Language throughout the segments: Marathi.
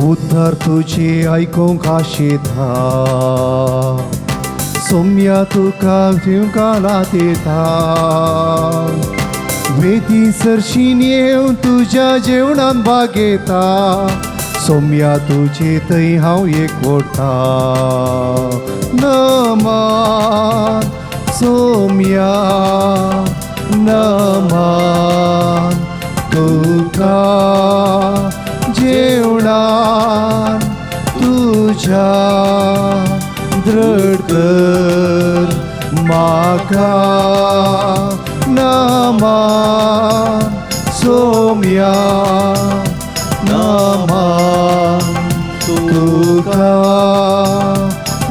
उद्धार तुझे ऐकूंक आशेता सौम्या तुका भिवकाला देता वेदी सरशीन येवन तुझ्या जेवणान भाग घेता सौम्या तुझे थंय हांव एकवटा नमान सौम्या नमान तुका जेवणान तुझ्या दृढ कर म्हाका नमान सौम्या नमान तुका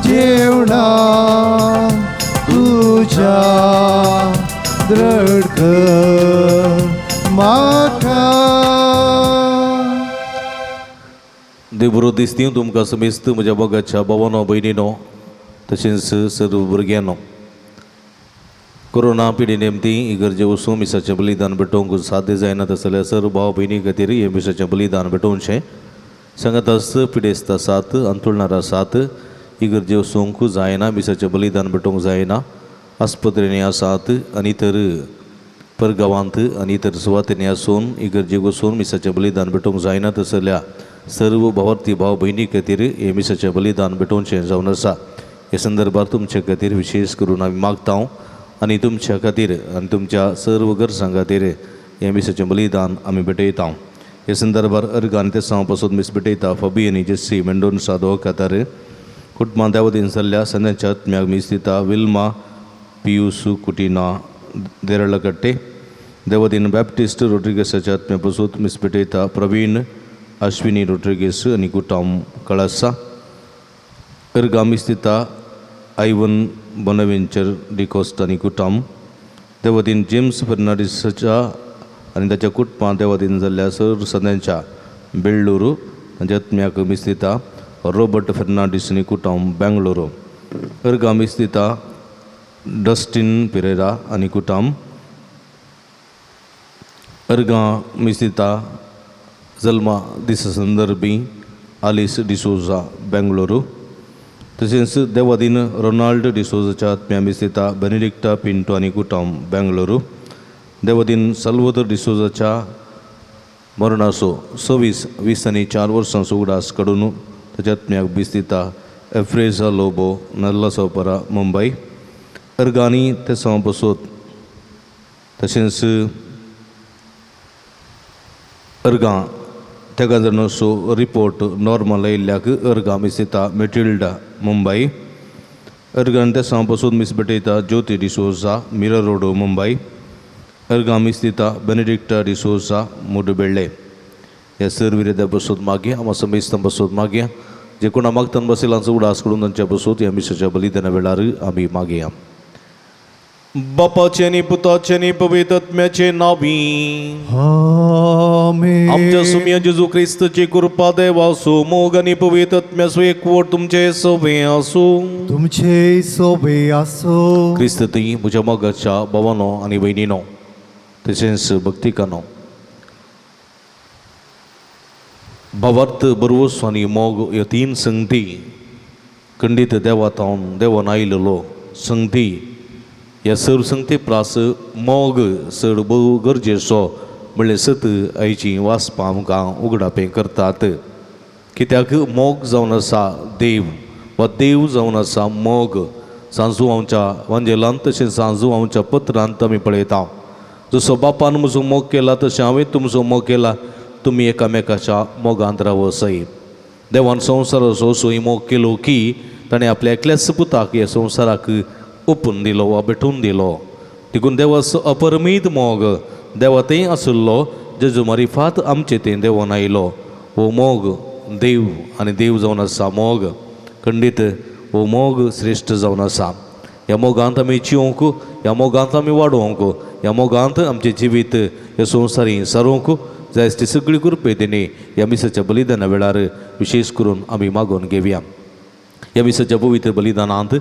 जेवणान तुझ्या दृढ कर म्हाका. देवबरो दीस दिवं तुमकां समेस्त म्हज्या मोगाच्या भावांनो भयणींनो तशेंच सर्व भुरग्यांनो. कोरोना पिडी नेमती इगर्जे वचून मिसाचें बलिदान भेटोवंक साध्य जायना तसल्या सर्व भाव भयणी खातीर हे मिसाचें बलिदान भेटोवचें. सांगात आसत पिडेस्त आसात अंतुळणार आसात इगर्जे वचूंक जायना मिसाचें बलिदान भेटोवंक जायना आस्पत्रेनी आसात आनी तर परगांवांत आनी तर सुवातेनी आसून इगर्जेक वचून मिसाचें बलिदान भेटोवंक जायना तसल्या सर्व भावार्थी भाव भयणी खातीर हे मिसाचें बलिदान भेटोवचें जावन आसा. हे संदर्भात तुमचे खातीर विशेष करून आमी मागता आनी तुमच्या खातीर आनी तुमच्या सर्व गरजां खातीर हे मिसाचें बलिदान आमी भेटयता. हे संदर्भात अर्गान ते साव पासून मिस भेटयता फबी आनी जेस्सी मेंडोन सादो कातार कुटुंबां देवतीन जाल्ल्या सन्याच्या आत्म्याक मीस दिता विल्मा पियुसू कुटिना देरळकट्टे देवतीन बॅप्टिस्ट रोड्रिगेसाच्या आत्म्या पासून मिस भेटयता प्रवीण अश्विनी रोड्रिगेस आनी कुटुंब कळसा. अर्गामी स्थिता आयवन बोनवेंचर डिकोस्ट आनी कुटुंब देवतीन जेम्स फर्नांडीसाच्या आनी ताच्या कुटुंबां देवतीन जाल्ल्या सर सद्यांच्या बेळ्ळूरू ताच्या आत्म्याक मिस दिता रॉबर्ट फर्नांडीस आनी कुटुंब बेंगळूरू. अर्गामी स्थिता डस्टिन पेरेरा आनी कुटुंब अर्गा मिस दिता जल्मा दिसा संदर्भी आलिस डिसोजा बेंगळूरू. तशेंच देवादीन रोनाल्ड डिसोजाच्या आत्म्या मिस दिता बेनिडिक्टा पिंटो आनी कुटुंब बेंगळूरू. देवादीन साल्वादोर डिसोजाच्या मरणाचो 20 आनी 4 वर्सांचो उगडास काडून ताच्या आत्म्याक मिस दिता एफ्रेजा लोबो नल्ला सोपरा मुंबय. अर्गानी ते साव पासून तशेंच अर्गां तेका जाणसो रिपोर्ट नॉर्मल आयिल्ल्याक अर्गां मिस दिता मेटिल्डा मुंबय. अर्गान ते साव पासून मिस भेटयता ज्योती डिसोजा मिरर रोड मुंबय. अर्गां मिस दिता बेनिडिक्टा डिसोजा मुडबेळे. ह्या सर्विरेद्या बसून मागया हांव समेस्तां बसून मागया जे कोणा मागतान बसिलांचो उडास करून तांच्या बसून ह्या मिसाच्या बलिदाना वेळार आमी मागया. बापाचे आनी पुताचे आनी पवित्र आत्म्याचे नांवी आमेन. आमच्या सुम्या जेजू क्रिस्ताची कृपा देवासो मोग आनी पवित्र आत्म्याचो एकवट तुमचे सोबे आसो. तुमचे सोबे आसो. क्रिस्त ती म्हज्या मोगाच्या भावांनो आनी भयणींनो तशेंच भक्तिकानो भावार्थ बरवस आनी मोग ह्यो 3 संगती खंडीत देवातावन देवान आयिल्लो संगती. ह्या सर्व संगती प्रास मोग चड भोव गरजेचो म्हणल्यार सत आयची वाचपां आमकां उगडापें करतात. कित्याक मोग जावन आसा देव वा देव जावन आसा मोग. सांजू आमच्या वांजेलांत तशें सांजू आमच्या पत्रांत आमी पळयता जसो बापान म्हजो मोग केला तशें हांवें तुमचो मोग केला तुमी एकामेकाच्या मोगांत रावसय. देवान संवसाराचो असोय मोग केलो की ताणें आपल्या एकल्याच पुताक ह्या संवसाराक ओपून दिलो वा भेटून दिलो. देखून देवाचो अपरमीत मोग देवा थंय आसलो जेजू मारिफात आमचे थंय देवान आयलो. हो मोग देव आनी देव जावन आसा मोग खंडीत हो मोग श्रेश्ठ जावन आसा. ह्या मोगांत आमी जिवंक, ह्या मोगांत आमी वाडोवंक, ह्या मोगांत आमचें जिवीत ह्या संवसारी सरूंक जाय ती सगळी कृपा तेणी ह्या मिसाच्या बलिदाना वेळार विशेश करून आमी मागून घेवया. ह्या मिसाच्या पवित्र बलिदानांत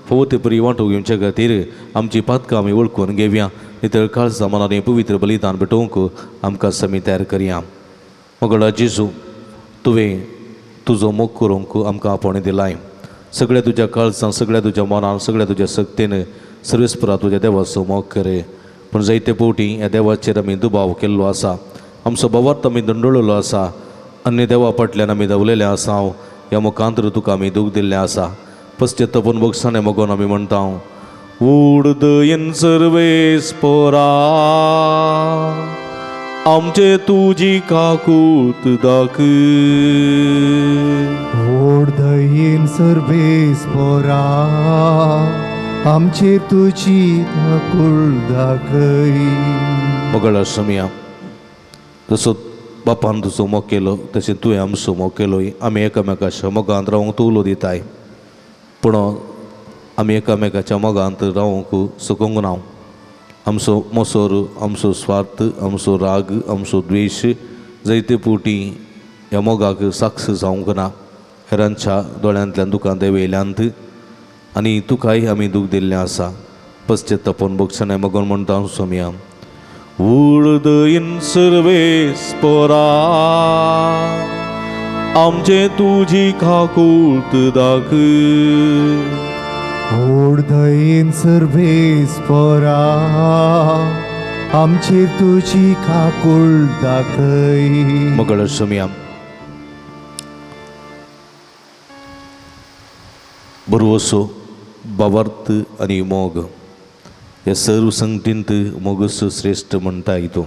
फवत बरी वांटूक घेवच्या खातीर आमची पातकां आमी वळखून घेवया. नितळ काळ सामानांनी पवित्र बलिदान भेटोवंक आमकां समी तयार करया. मोगळा जेजू, तुवें तुजो मोग करूंक आमकां आपोवणें दिलाय. सगळ्या तुज्या काळजान, सगळ्या तुज्या मनान, सगळ्या तुज्या सक्तीन सर्वेस्परा तुज्या देवाचो मोग करे. पूण जायते फावटी ह्या देवाचेर आमी दुबाव केल्लो आसा, आमचो बोवार्थ आमी दंडळिल्लो आसा, अन्य देवा फाटल्यान आमी धांवलेले आसा. ह्या मुखांतर तुका आमी दूख दिल्लें आसा. पश्चात्तापून भोगसाणें मागून आमी म्हणटा, वूड दयेन सर्वेस्परा आमचे तुजी काकूत दाखय. व्हड दयेन सर्वेस्परा आमचेर तुजी धाकूळ दाखय. मोगळा शमया, जसो बापान तुजो मोग केलो तशें तुवें आमचो मोग केलोय. आमी एकामेकाच्या मोगांत रावंक तूं उलो दिताय, पूण आमी एकामेकाच्या मोगांत रावंक सुकूंक ना. आमचो मोसोर, आमचो स्वार्थ, आमचो राग, आमचो द्वेश जायते फावटी ह्या मोगाक साक्ष जावंक ना. हेरांच्या दोळ्यांतल्यान दुकां देंवयल्यांत आनी तुकाय आमी दूख दिल्लें आसा. पश्चात्तापून भोगसाणें मागून म्हणटा सोम्या, वूड दयेन सर्वेस्परा आमचे तुजी काकूत दाखय. व्हड दयेन सर्वेस्परा आमचेर तुजी काकूळ दाखय. मोगळा शमया, बरोवसो बावार्थ आनी मोग ह्या सर्व संगतींत मोगस श्रेश्ठ म्हणटाय तो.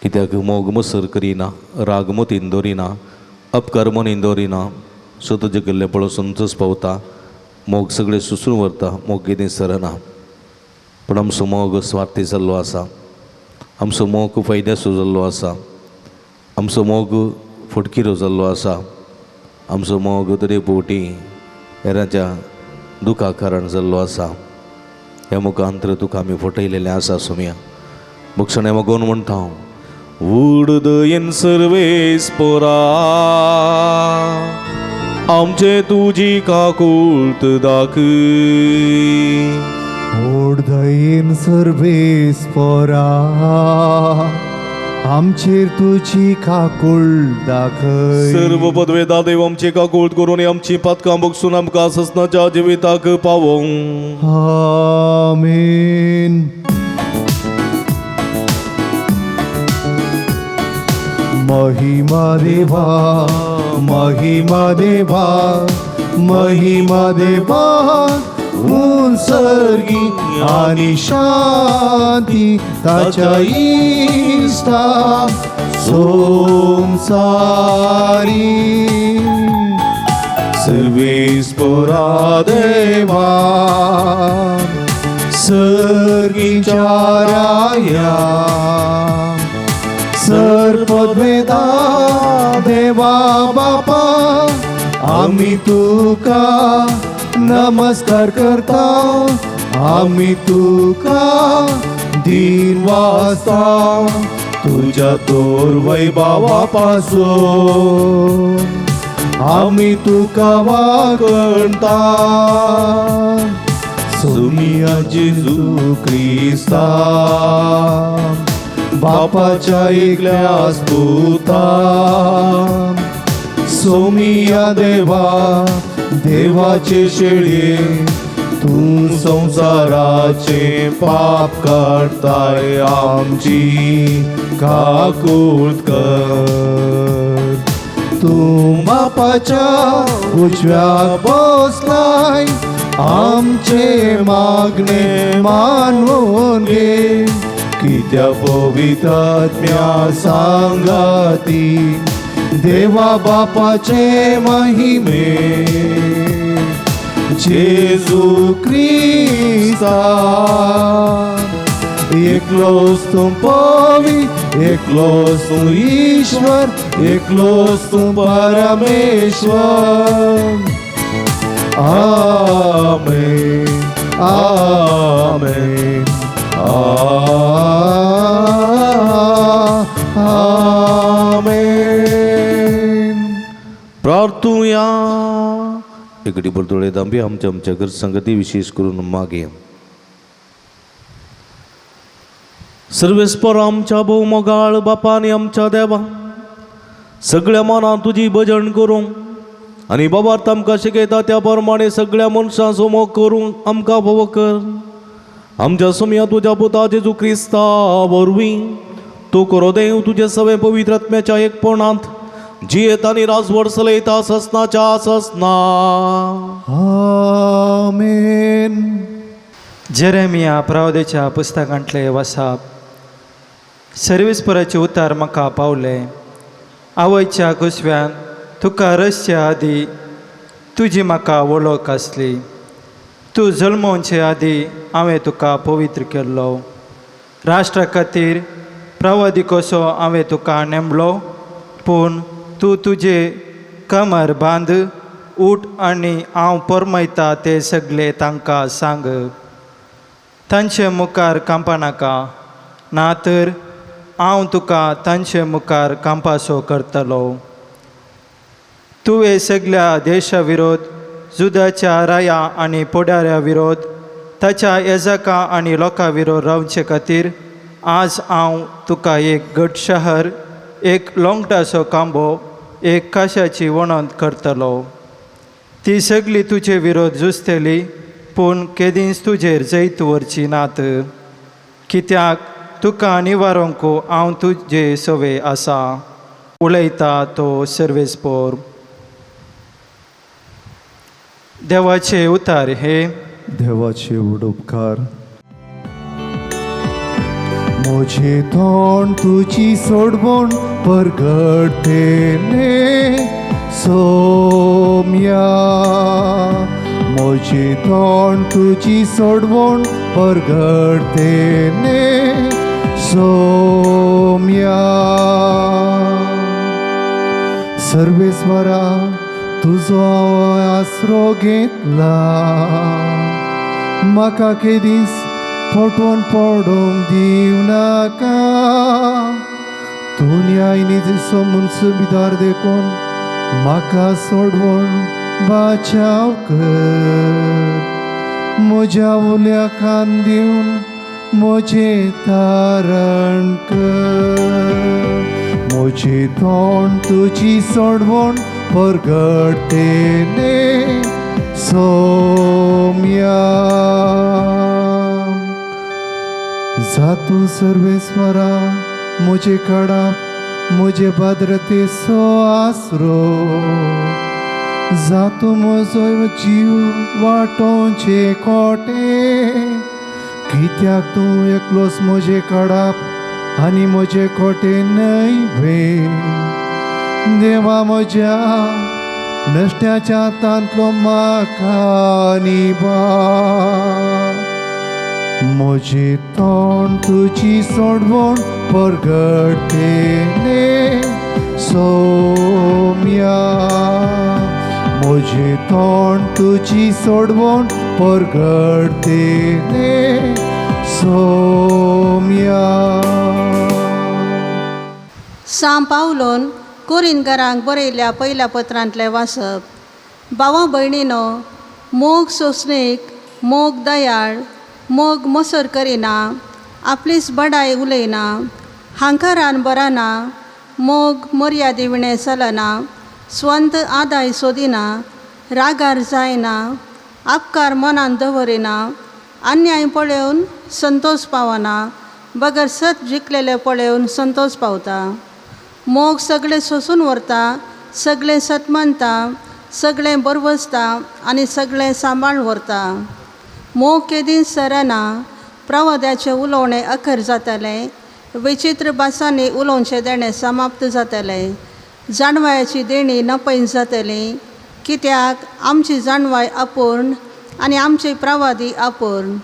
कित्याक मोग मसर करिना, राग मतीन दवरिना, अपकार मनीन दवरिना, स्वताचें केल्लें पळोवन संतोश पावता. मोग सगळें सुसून व्हरता, मोग कितें सरना. पूण आमचो मोग स्वार्थी जाल्लो आसा, आमचो मोग फायद्याचो जाल्लो आसा, आमचो मोग फटकिरो जाल्लो आसा, आमचो मोग तरे फावटी हेरांच्या दुखाक कारण जाल्लो आसा. ह्या मुखांतर तुका आमी फटयलेलें आसा सोम्या. भोगसाणें मागून म्हणटा, वूड दयेन सर्वेस्परा आमचे तुजी काकूत दाखय. व्हड दयेन सर्वेस्परा आमचेर तुजी काकूळ दाखय. सर्व पदवेदार देव आमची काकूळ करून आमची पातकां भोगसून आमकां ससनाच्या जिविताक पावों. आमीन. महिमा देवा, महिमा देवा, महिमा देवा, उंसर्गी आणि शांती ताच्या इष्टा संसारी. सर्वेस्परा देवा सर्गीच्या राया, सर्ववेदा देवा बापा आम्ही तुका नमस्कार करता. आम्ही तुका दिन वाजता तुझ्या तोर वैभवापासून. आम्ही तुका वागणता सोमिया जेजू क्रिस्ता. बापाच्या एकल्या स्तुता सोमिया देवा, देवाचे शेळये तू संसाराचे पाप काढताय. आमची काकूळ कर. तू बापाच्या उजव्या बसलाय, आमचे मागणे मानून घे. कित्या पवित्रात्म्या सांगाती देवा बापाचे महिमे. जेजू क्रिस्ता एकलोच तू पवित्र, एकलोच तू ईश्वर, एकलोच तू परमेश्वर. आमेन आमेन आमेन. प्रार्थूया. इकडे बोलतोळे दांबे आमच्या घर संगती विशेष करून मागे. सर्वेस्पर आमच्या भौमगाळ बापाने आमच्या देवा सगळ्या मनात तुझी भजन करूं आणि बाबा आमकां शिकयता त्या प्रमाणे सगळ्या मनशां समोर करूं आमकां भव कर. आमच्या समया तुझ्या पुता जेजू क्रिस्ता वरवीं तू करो देव तुझे सवे पवित्र आत्म्याच्या एकपणांत जियेत आणि राजवड चलयता ससनाच्या ससना. आमेन. जेरेमिया प्रवादेच्या पुस्तकांतले वाचप. सर्वेस्पराचे उतार म्हाका पावले. आवयच्या कुसव्यान तुका रसच्या आदी तुजी म्हाका वळख आसली. तूं जल्मोवचे आदी हांवें तुका पवित्र केल्लो. राष्ट्रा खातीर प्रवादी कसो हांवें तुका नेमलो. पूण तूं तुजे कमर बांद उठ आनी हांव परमयता ते सगळे तांकां सांग. तांचे मुखार कांपा नाका ना तर हांव तुका तांचे मुखार कांपासो करतलो. तुवें सगळ्या देशा विरोध जुदाच्या राया आनी पोडाऱ्या विरोध ताच्या येजकां आनी लोकां विरोध रावचे खातीर आज हांव तुका एक गट शहर एक लोंगटाचो कांबो एक काशाची वणत करतलो. ती सगळी तुजे विरोध झुजतली पूण केदींच तुजेर जैत व्हरची नात. कित्याक तुका निवारोंकू हांव तुजे सवे आसा. उलयता तो सर्वेस्पोर. देवाचे उतार हे. देवाचे उपकार. म्हजे तोंड तुजी सोडवण परगटतेले सोम्या. म्हजे तोंड तुजी सोडवण परगटतेले सोम्या. सर्वेस्वरा तुजो आसरो घेतला. म्हाका केदीस फटोवन पडोवंक दिव नाका. तूं न्यायनी सुबिदार देखून म्हाका सोडवण बाचाव कर. म्हज्या उल्या कान दिवन म्हजें तारण कर. म्हजें तोंड तुजी सोडवण परगटतेले सोम्या. जातू सर्वेस्वरा म्हजे काडाप म्हजे भद्रतेचो आसरो. जातू म्हजो जीव वाटोवचे कोटे. कित्याक तूं एकलोच म्हजे काडाप आनी म्हजे कोटे न्हय. देवा म्हज्या नश्ट्याच्या हातांतलो म्हाका निबार. म्हजें तोंड तुजी सोडवण परगटतेले सोम्या. म्हजें तोंड तुजी सोडवण परगटतेले सोम्या. सांत पावलोन कोरिंथकारांक बरयल्ल्या पयल्या पत्रांतलें वाचप. भावां भयणीनो, मोग सोंसणीक, मोग दयाळ, मोग मसर करिना, आपलीच बडाय उलयना, हांकारान बराना, मोग मर्यादेविणें चलना, स्वंत आदाय सोदिना, रागार जायना, आपकार मनान दवरिना, अन्याय पळोवन संतोश पावना, बगर सत जिखलेले पळोवन संतोश पावता. मोग सगळें सोंसून व्हरता, सगळें सतमनता, सगळें बरवसता आनी सगळें सांबाळ व्हरता. मोग केदींच सरना. प्रवाद्याचें उलोवणें अखर जातलें. विचित्र भासांनी उलोवचें देणें समाप्त जातलें. जाणवायाची देणी नपैन जातली. कित्याक आमची जाणवाय अपूर्ण आनी आमची प्रवादी अपूर्ण.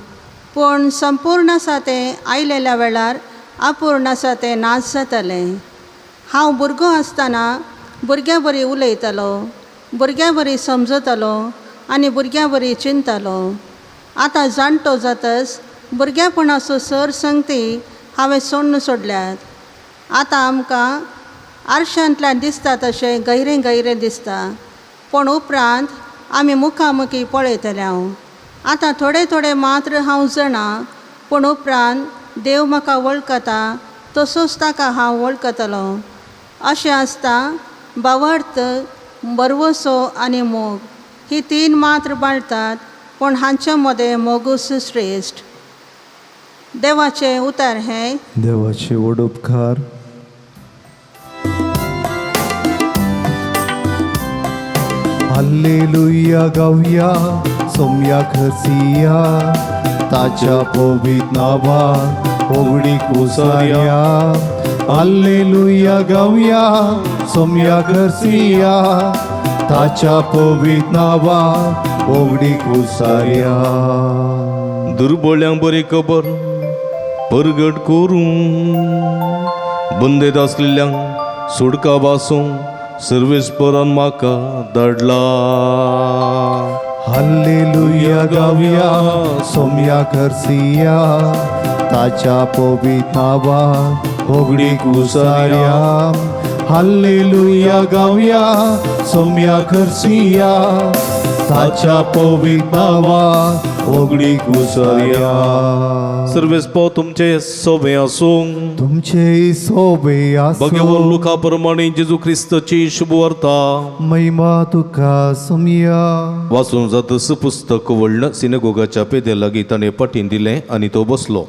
पूण संपूर्ण आसा तें आयलेल्या वेळार अपूर्ण आसा तें नाश जातलें. हांव भुरगो आसतना भुरग्या बरी उलयतलो, भुरग्या बरी समजतलो, आनी भुरग्यां बरी चिंतलो. आतां जाणटो जातच भुरग्यापणाचो सर संगती हांवें सोडल्यात. आतां आमकां आरशांतल्यान दिसता तशें गैरें गैरें दिसता, पूण उपरांत आमी मुखामुखी पळयतले हांव. आतां थोडे थोडे मात्र हांव जाणा, पूण उपरांत देव म्हाका वळखता तसोच ताका हांव वळखतलो. अशें आसता भावार्थ, बरवसो आनी मोग ही 3 मात्र बाळटात, पूण हांचे मदें मोगूच श्रेश्ठ. देवाचें उतर हें. देवाचे व्हड उपकार. हाल्लेलुया गावया सोम्या खसिया, ताच्या पवित्र नांवान ओगडीक उसाया. हाल्लेलुया गावया सोम्या खसिया, ताच्या पवित्र नांवान ओगडीक उसाया. दुर्बळ्यांक बरी खबर परगट करूं, बंदेत आसलेल्यांक सुडका वासूंक सर्वेस्परान म्हाका धाडला. हाल्लेलुया गावया सोम्या खर्सिया, ताच्या पवित्र नांवान ओगडीक उसाया. हाल्लेलुया गावया सोम्या खर्सिया, ताच्या पवित्र नांवान ओगडीक उसाया. सर्वेस्पो तुमचे सोबे आसूं. तुमचे सोबे भगवान आसूं. लुका प्रमाणे जेजू ख्रिस्ताची शुभ वार्ता महिमा तुका सोम्या. वाचून जातच पुस्तक व्हडलं सिनेगोगाच्या पेदे लागीं ताणें पाटीन दिलें आनी तो बसलो.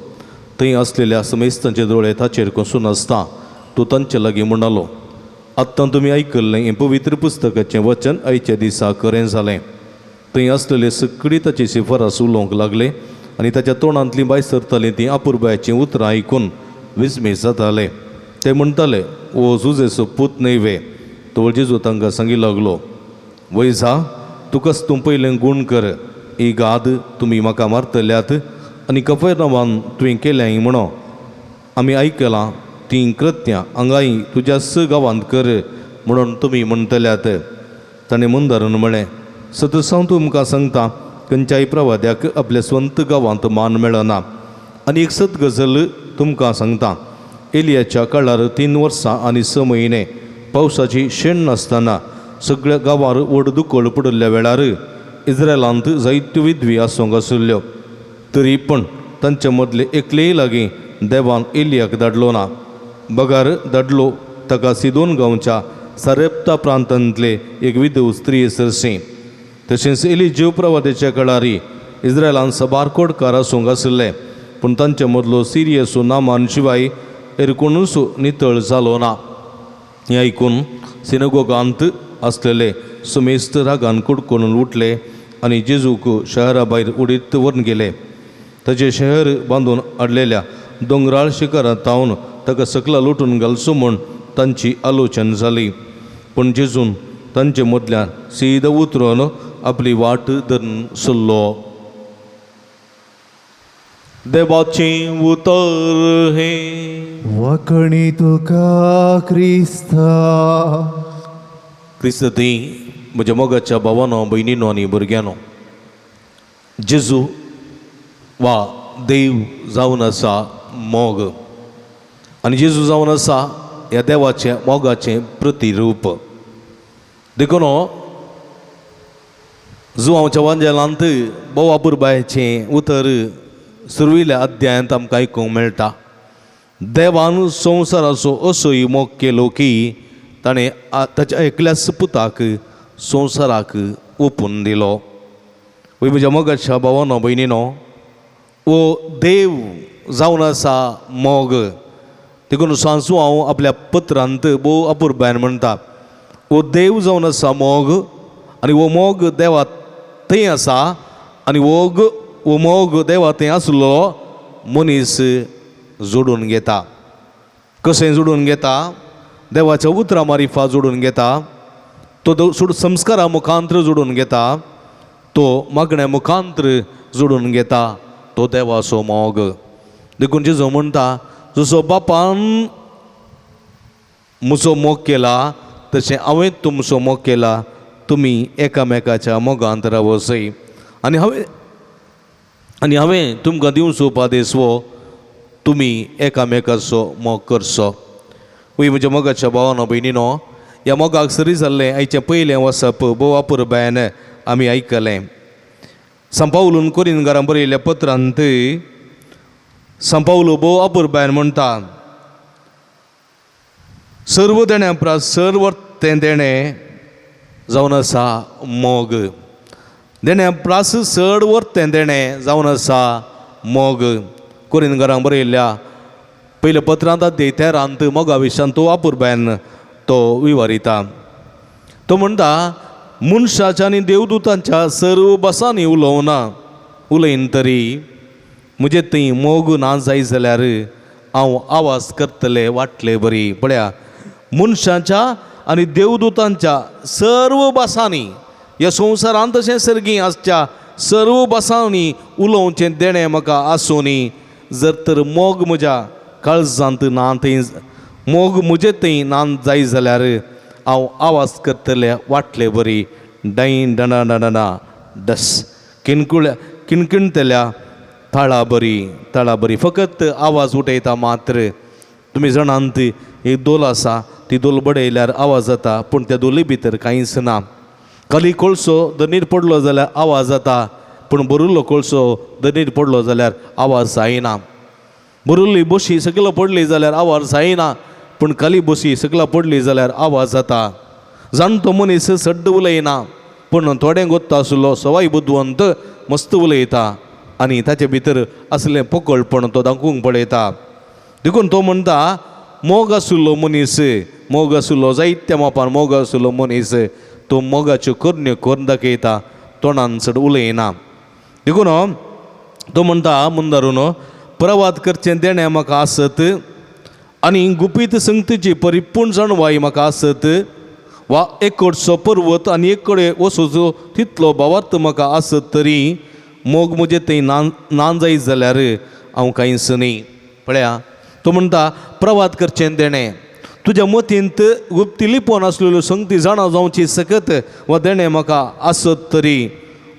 थंय आसलेल्या समेस्तांचे दोळे ताचेर कसून आसता तो तांचे लागीं म्हणलो, आत्तां तुमी आयकल्लें हें पवित्र पुस्तकाचें वचन आयच्या दिसा खरें जालें. थंय आसलेले सगळीं ताची शिफारस उलोवंक लागले आनी ताच्या तोंडांतलीं भायर सरतालीं तीं आपुरबायाचीं उतरां आयकून विस्मीत जाताले. ते म्हणटाले, ओ जुजेचो पूत न्हयवे. तो जेजू तांकां सांगी लागलो, वय जा, तुकाच तूं पयलें गूण कर. ही गाद तुमी म्हाका मारतल्यात आनी कफरनावान तुवें केल्याय म्हणो आमी आयकलां तीं कृत्यां हांगाय तुज्या 6 गांवांत कर म्हणून तुमी म्हणटल्यात. ताणें मुंदारून म्हळें, सतत हांव तुमकां सांगता, खंयच्याय प्रवाद्याक आपल्या स्वंत गांवांत मान मेळना. आनी एक सत गजाल तुमकां सांगता, एलियाच्या काळार 3 वर्सां आनी 6 म्हयने पावसाची शेण नासतना सगळ्या गांवार व्हड दुकोळ पडिल्ल्या वेळार इस्रायलांत जायत्यो विधवी आसूंक आशिल्ल्यो. तरी पण तांचे मदले एकलेय लागीं देवान एलियाक धाडलो ना. बगार धाडलो ताका सिदोन गांवच्या सारेप्ता प्रांतांतले एक विधव स्त्री सरशी. तशेंच एलिजेव प्रवाद्याच्या काळारी इस्रायलांत सबारकोडकार आसूंक आशिल्ले, पूण तांचे मदलो सिरियसो नामान शिवाय हेर कोणूच नितळ जालो ना. हें आयकून सिनेगोगांत आसलेले समेस्त रागान कुडकुडून उठले आनी जेजूक शहरा भायर उडीत व्हरून गेले. ताचें शहर बांदून हाडलेल्या दोंगराळ शिखरांत तावन ताका सकला लुटून घालचो म्हूण तांची आलोचना जाली. पूण जेजून तांचे मदल्यान सीद उतरून आपली वाट धरून सल्लो. देवाचें उतर हे. वखणी तुका क्रिस्ता. क्रिस्ती म्हज्या मोगाच्या भावानो, भयणीनो आनी भुरग्यानो, जेजू वा देव जावन आसा मोग. आनी जेजू जावन आसा ह्या देवाचें मोगाचें प्रतिरूप. देखून जुवांवच्या वांजेलांत बोवा बुरबायचें उतर सुरविल्ल्या अध्यायांत आमकां आयकूंक मेळटा. देवान संवसाराचो असोय मोग केलो की ताणें ताच्या एकल्याच पुताक संवसाराक ओपून दिलो. वय म्हज्या मोगाच्या भावानो, भयणीनो, वो देव जावन आसा मोग. देखून सांजू हांव आपल्या पत्रांत भोव अपुरबायन म्हणटा, वो देव जावन आसा मोग आनी वो मोग देवा थंय आसा आनी वो मोग देवा थंय आसलो मनीस जोडून घेता. कशें जोडून घेता? देवाच्या उतरां मारिफा जोडून घेता. तो संस्कारा मुखांत्र जोडून घेता. तो मागण्या मुखांत्र जोडून घेता. तो देवाचो मोग. देखून जेजू म्हणटा, जसो बापान म्हजो मोग केला तशें हांवें तुमचो मोग केला, तुमी एकामेकाच्या मोगांत रावसय आनी हांवें तुमकां दिवचो उपादेश वो तुमी एकामेकाचो मोग करचो. वय म्हज्या मोगाच्या भावानो भयणीनो, ह्या मोगाक सरी जाल्लें आयचें पयलें वसप भोव अपुरबायन आमी आयकलें. सांपावलून कोरिंतकारांक बरयल्ल्या पत्रांत सांपावलो भोव अपुरबायन म्हणटा, सर्व देण्या परस सर्व तें देणें जावन आसा मोग. देण्या प्रास चड वर्तें देणें जावन आसा मोग. कोरिंतकारांक बरयल्ल्या पयल्या पत्रांत देतेरांत मोगा विशयान तो अपुरबायन तो विवरिता. तो म्हणटा, मनशाच्या आनी देवदूतांच्या सर्व बसांनी उलयन तरी म्हजे थंय मोग ना जाय जाल्यार हांव आवाज करतलें वाटले बरी. पळया, मनशाच्या आनी देवदूतांच्या सर्व भासांनी, ह्या संवसारांत तशें सर्गी आसच्या सर्व भासांनी उलोवचें देणें म्हाका आसूनी, जर तर मोग म्हज्या काळजांत ना थंय, मोग म्हजे थंय ना जाय जाल्यार हांव आवाज करतलें वाटले बरी. डाईन डना डना डस किणकिणतल्या ताळा बरी. फकत आवाज उठयता मात्र. तुमी जाणांत एक दोल आसा, ती दोल बडयल्यार आवाज जाता, पूण त्या दोली भितर कांयच ना. खाली कोळसो दनीर पडलो जाल्यार आवाज जाता, पूण बरुल्लो कोळसो दनीर पडलो जाल्यार आवाज जायना. बरुल्ली बशी सकयल पडली जाल्यार आवाज जायना, पूण खाली बशी सकयल पडली जाल्यार आवाज जाता. जाणटो मनीस सड्ड उलयना, पूण थोडें गोत्तो आसलो सवाय बुद्धवंत मस्त उलयता आनी ताचे भितर असलें पोकळपण तो दाखोवंक पळयता. देखून तो म्हणटा, मोग आशिल्लो मनीस, मोग आशिल्लो जायत्या मापान मोग आशिल्लो मनीस तो मोगाच्यो करण्यो करून दाखयता, तोंडान चड उलयना. देखून तो म्हणटा मुंदारून, प्रवाद करचें देणें म्हाका आसत आनी गुपीत संगतीची परिपूर्ण जाणवाय म्हाका आसत, वा एक कडचो पर्वत आनी एक कडेन वचोचो तितलो भावार्थ म्हाका आसत तरी मोग म्हजे थंय ना जाय जाल्यार हांव कांयच न्ही. पळया, तो म्हणटा प्रवाद करचें देणें. तुज्या मतींत गुप्तिलीपण आसलेल्यो संगती जाणा जावची सकत वा देणें म्हाका आसत तरी,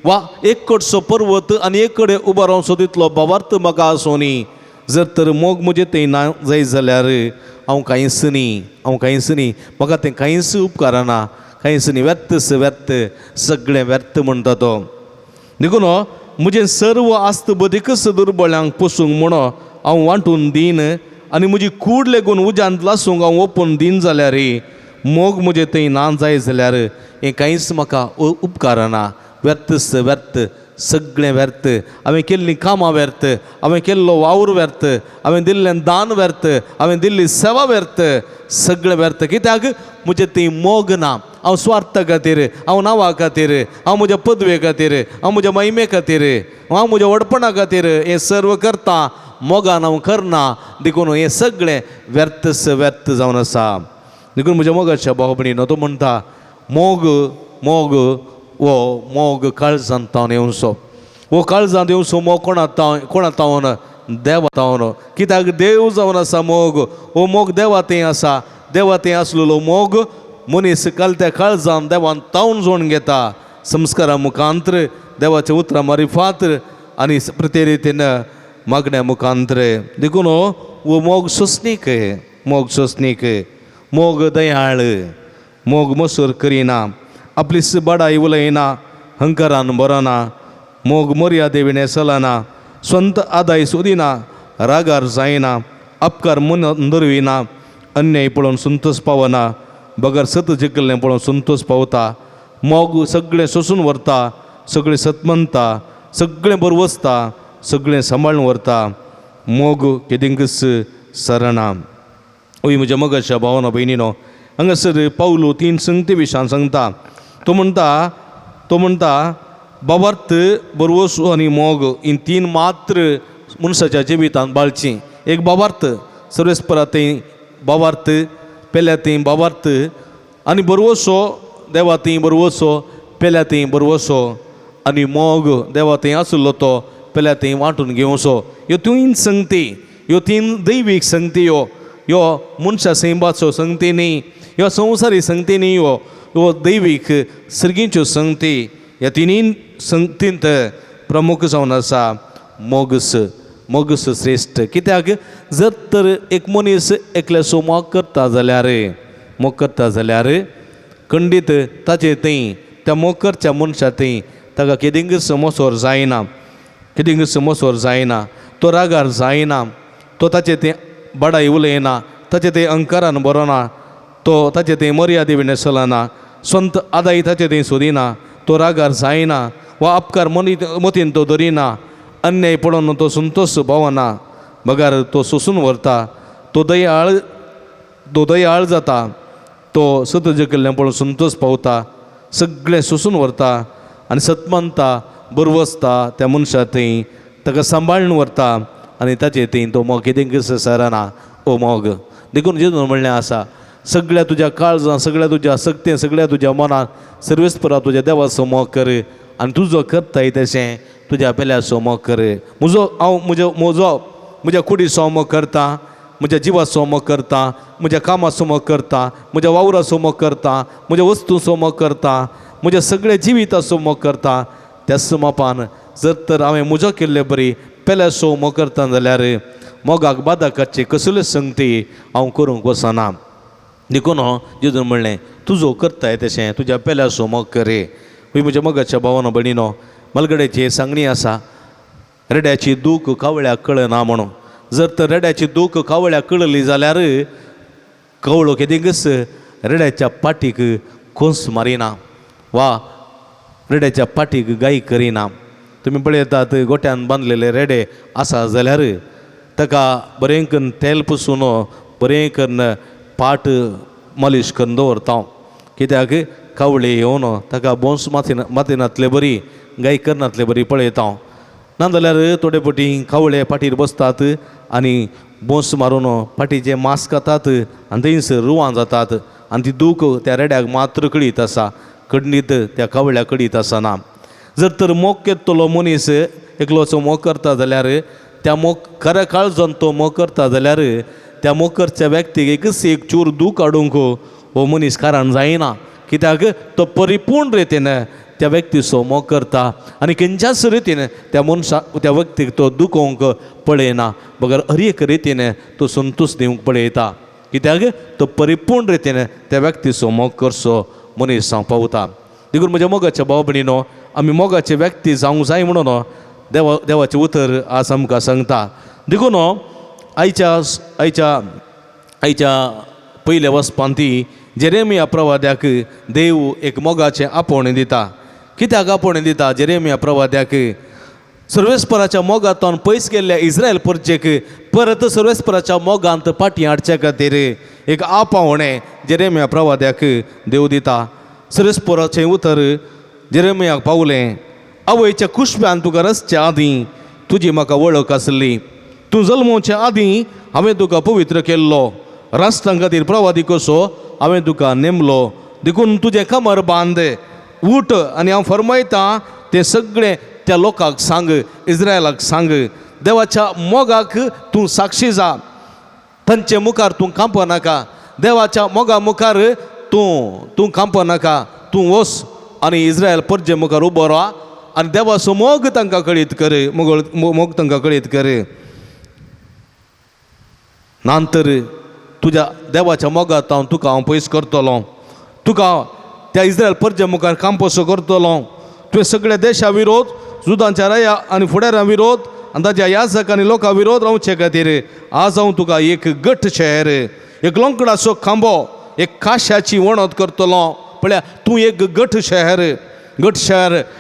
वा एक कडचो पर्वत आनी एक कडेन उबो रावचो तितलो भावार्थ म्हाका आसोनी, जर तर मोग म्हजे थंय ना जाय जाल्यार हांव कांयच न्ही. म्हाका तें कांयच उपकारना, कांयच न्ही. व्यर्थ सगळें व्यर्थ म्हणटा तो. देखून म्हजें सर्व आस्त बदीकच दुर्बळ्यांक पोसूंक म्हणो हांव वांटून दीन आनी म्हजी कूड लेगून उज्यांत लासूंक हांव ओपून दीन जाल्यार मोग म्हजे थंय ना जाय जाल्यार हें कांयच म्हाका उपकारना. व्यर्थ सगळें व्यर्थ. हांवें केल्लीं कामां व्यर्थ, हांवें केल्लो वावर व्यर्थ, हांवें दिल्लें दान व्यर्थ, हांवें दिल्ली सेवा व्यर्थ, सगळें व्यर्थ. कित्याक म्हजें थंय मोग ना. हांव स्वार्था खातीर, हांव नांवा खातीर, हांव म्हज्या पदवे खातीर, हांव म्हज्या महिमे खातीर, हांव म्हज्या व्हडपणा खातीर हें सर्व करता, मोगान हांव करना. देखून हें सगळें व्यर्थ जावन आसा. देखून म्हज्या मोगाच्या भाव भयणीनो, तो म्हणटा मोग मोग काळजांत तावन येवचो. वो काळजांत येवचो मोग कोणा तावन? देवा तावन. कित्याक देव जावन आसा मोग. हो मोग देवा थंय आसा. देवा थंय आसलेलो मोग मनीस कालत्या काळजान देवान तावन जोडून घेता, संस्कारा मुखांतर, देवाच्या उतरां मारिफात आनी प्रते रितीन मागण्या मुखांतर. देखून वो मोग सोंसणीक, मोग दयाळ, मोग मसूर करिना, आपली बडाई उलयना, हंकारान बरना, मोग मर्यादे विणे चलना, स्ವಂತ आदाय सोदिना, रागार जायना, अपकार मन दरविना, अन्याय पळोवन संतोष पावना, बगर सत जिकल्लें पळोवन संतोष पावता. मोग सगळें सोसून व्हरता, सगळें सतमनता, सगळें बरवसता, सगळें सांबाळून व्हरता. मोग केदिंकच सरना. ओय म्हज्या मोगाच्या भावानो भयणीनो, हांगासर पावलो 3 संगती विशयान सांगता. तो म्हणटा भावार्थ, बरवसो आनी मोग ही 3 मात्र मनशाच्या जिवितांत बाळची. एक भावार्थ, सर्वेस्परा थंय भावार्थ, पेल्या थंय भावार्थ, आनी बरवसो देवा थंय बरवसो, पेल्या थंय बरवसो, आनी मोग देवा थंय आसलो तो पेल्या थंय वांटून घेवचो. ह्यो 3 संगती, ह्यो 3 दैवीक संगती. ह्यो मनशा सैमाचो संगती न्ही, ह्यो संवसारी संगती न्ही. व दैवीक सर्गींच्यो संगती ह्या तिनी संगतींत प्रमुख जावन आसा मोगस. मोगस श्रेश्ठ. कित्याक जर तर एक मनीस एकल्याचो मोग करता जाल्यार खंडीत ताचे थंय त्या मोग करच्या मनशा थंय ताका केदिंगस मोसोर जायना, तो रागार जायना, तो ताचे ते बडाई उलयना, ताचे ते अंकारान बरोना, तो ताचे ते मर्यादे विणे चलना, स्वंत आदाय ताचे ते सोदिना, तो रागार जायना वा अपकार मतीन तो धरिना, अन्याय पडोन तो संतोष भोवना, बगार तो सोसून व्हरता, तो दयाळ जाता, तो सतज केल्लें पळोवन संतोष पावता, सगळें सोसून व्हरता आनी सतमानता बरवसता त्या मनशा थंय, ताका सांबाळून व्हरता आनी ताचे थंय तो मोग कितें सरना ओ मोग. देखून जेजून म्हणलें आसा सगळ्या तुज्या काळजां, सगळ्या तुज्या सक्तेन, सगळ्या तुज्या मनान सर्वेस्परा तुज्या देवाचो मोग कर आनी तूं जो करताय तशें तुज्या पेल्याचो मोग कर. म्हज्या कुडीचो मोग करता, म्हज्या जिवाचो मोग करता, म्हज्या कामाचो मोग करता, म्हज्या वावराचो मोग करता, म्हज्या वस्तूचो मोग करता, म्हज्या सगळ्या जिविताचो मोग करता. त्याच मापान जर तर हांवें म्हजो केल्ले बरी पेल्याचो मोग करता जाल्यार मोगाक बादाकाची कसल्यो संगती हांव करूंक वचना. देखून जेजून म्हणलें तुजो करताय तशें तुज्या पेल्याचो मोग करे. म्हज्या मोगाच्या भावानो भयणीनो, मलगड्याची सांगणी आसा रेड्याची दूख कावळ्याक कळना म्हणून. जर तर रेड्याची दूख कावळ्याक कळली जाल्यार कवळो केदिंगस रेड्याच्या पाठीक खोस मारिना वा रेड्याच्या पाठीक गाय करिना. तुमी पळयतात गोट्यान बांदलेले रेडे आसा जाल्यार ताका बरें करून तेल पुसून बरें करून पाट मालीश करून दवरता. कित्याक कावळे येवन ताका बोंस मातिनातले बरी गाय करनातले बरी पळयता. नाजाल्यार थोडे फावटी कावळे पाठीर बसतात आनी बोंस मारून पाठीचें मांस खातात आनी थंयसर रुवां जातात आनी ती दूख त्या रेड्याक मात्र कळीत आसा, खंडीत त्या कावळ्याक कळीत आसना. जर तर मोग केतलो मनीस एकलोचो मोग करता जाल्यार त्या मोग खऱ्या काळजान तो मोग करता जाल्यार त्या मोग करच्या व्यक्तीक एकच एक चूर दूख हाडूंक हो मनीस कारण जायना. कित्याक तो परिपूर्ण रितीन त्या व्यक्तीचो मोग करता आनी खंयच्याच रितीन त्या व्यक्तीक तो दुखोवंक पळयना, बगर हर एक रितीन तो संतोश दिवंक पळयता. कित्याक तो परिपूर्ण रितीन त्या व्यक्तीचो मोग करचो मनीस जावं पावता. देखून म्हज्या मोगाच्या भाव भयणीनो, आमी मोगाचे व्यक्ती जावंक जाय म्हणून देवाचें उतर आज आमकां सांगता. देखून आयच्या पयल्या वचपांती जेरेमिया प्रवाद्याक देव एक मोगाचें आपोवणें दिता. कित्याक आपोवणें दिता जेरेमिया प्रवाद्याक? सर्वेस्पराच्या मोगांतून पयस गेल्ल्या इस्रायल परजेक परत सर्वेस्पराच्या मोगांत फाटीं हाडचे खातीर एक आपावणें जेरेमिया प्रवाद्याक देव दिता. सर्वेस्पराचें उतर जेरेमियाक पावलें, आवयच्या कुशब्यान तुका रचच्या आदीं तुजी म्हाका वळख आसली. तूं जल्मोवच्या आदीं हांवें तुका पवित्र केल्लो, राष्ट्रां खातीर प्रवादी कसो हांवें तुका नेमलो. देखून तुजें कमर बांद, उठ आनी हांव फरमायतां तें सगळें त्या लोकांक सांग, इस्रायलाक सांग. देवाच्या मोगाक तूं साक्षी जा, तांचे मुखार तूं कांप नाका. देवाच्या मोगा मुखार तूं कांप नाका. तूं वच आनी इस्रायल परजे मुखार उबो राव आनी देवाचो मोग तांकां कळीत कर, मोग तांकां कळीत कर. नंतर तुज्या देवाच्या मोगांत तुका हांव पयस करतलो, तुका त्या इस्रायल परजे मुखार कांपसो करतलो. तुवें सगळ्या देशा विरोध, जुदांच्या राया आनी फुडाऱ्यां विरोध आनी ताच्या याजक आनी लोकां विरोध रावचे खातीर आज हांव तुका एक गठ शहर, एक लोंकडाचो खांबो, एक काश्याची वणत करतलो. पळया, तूं एक गठ शहर,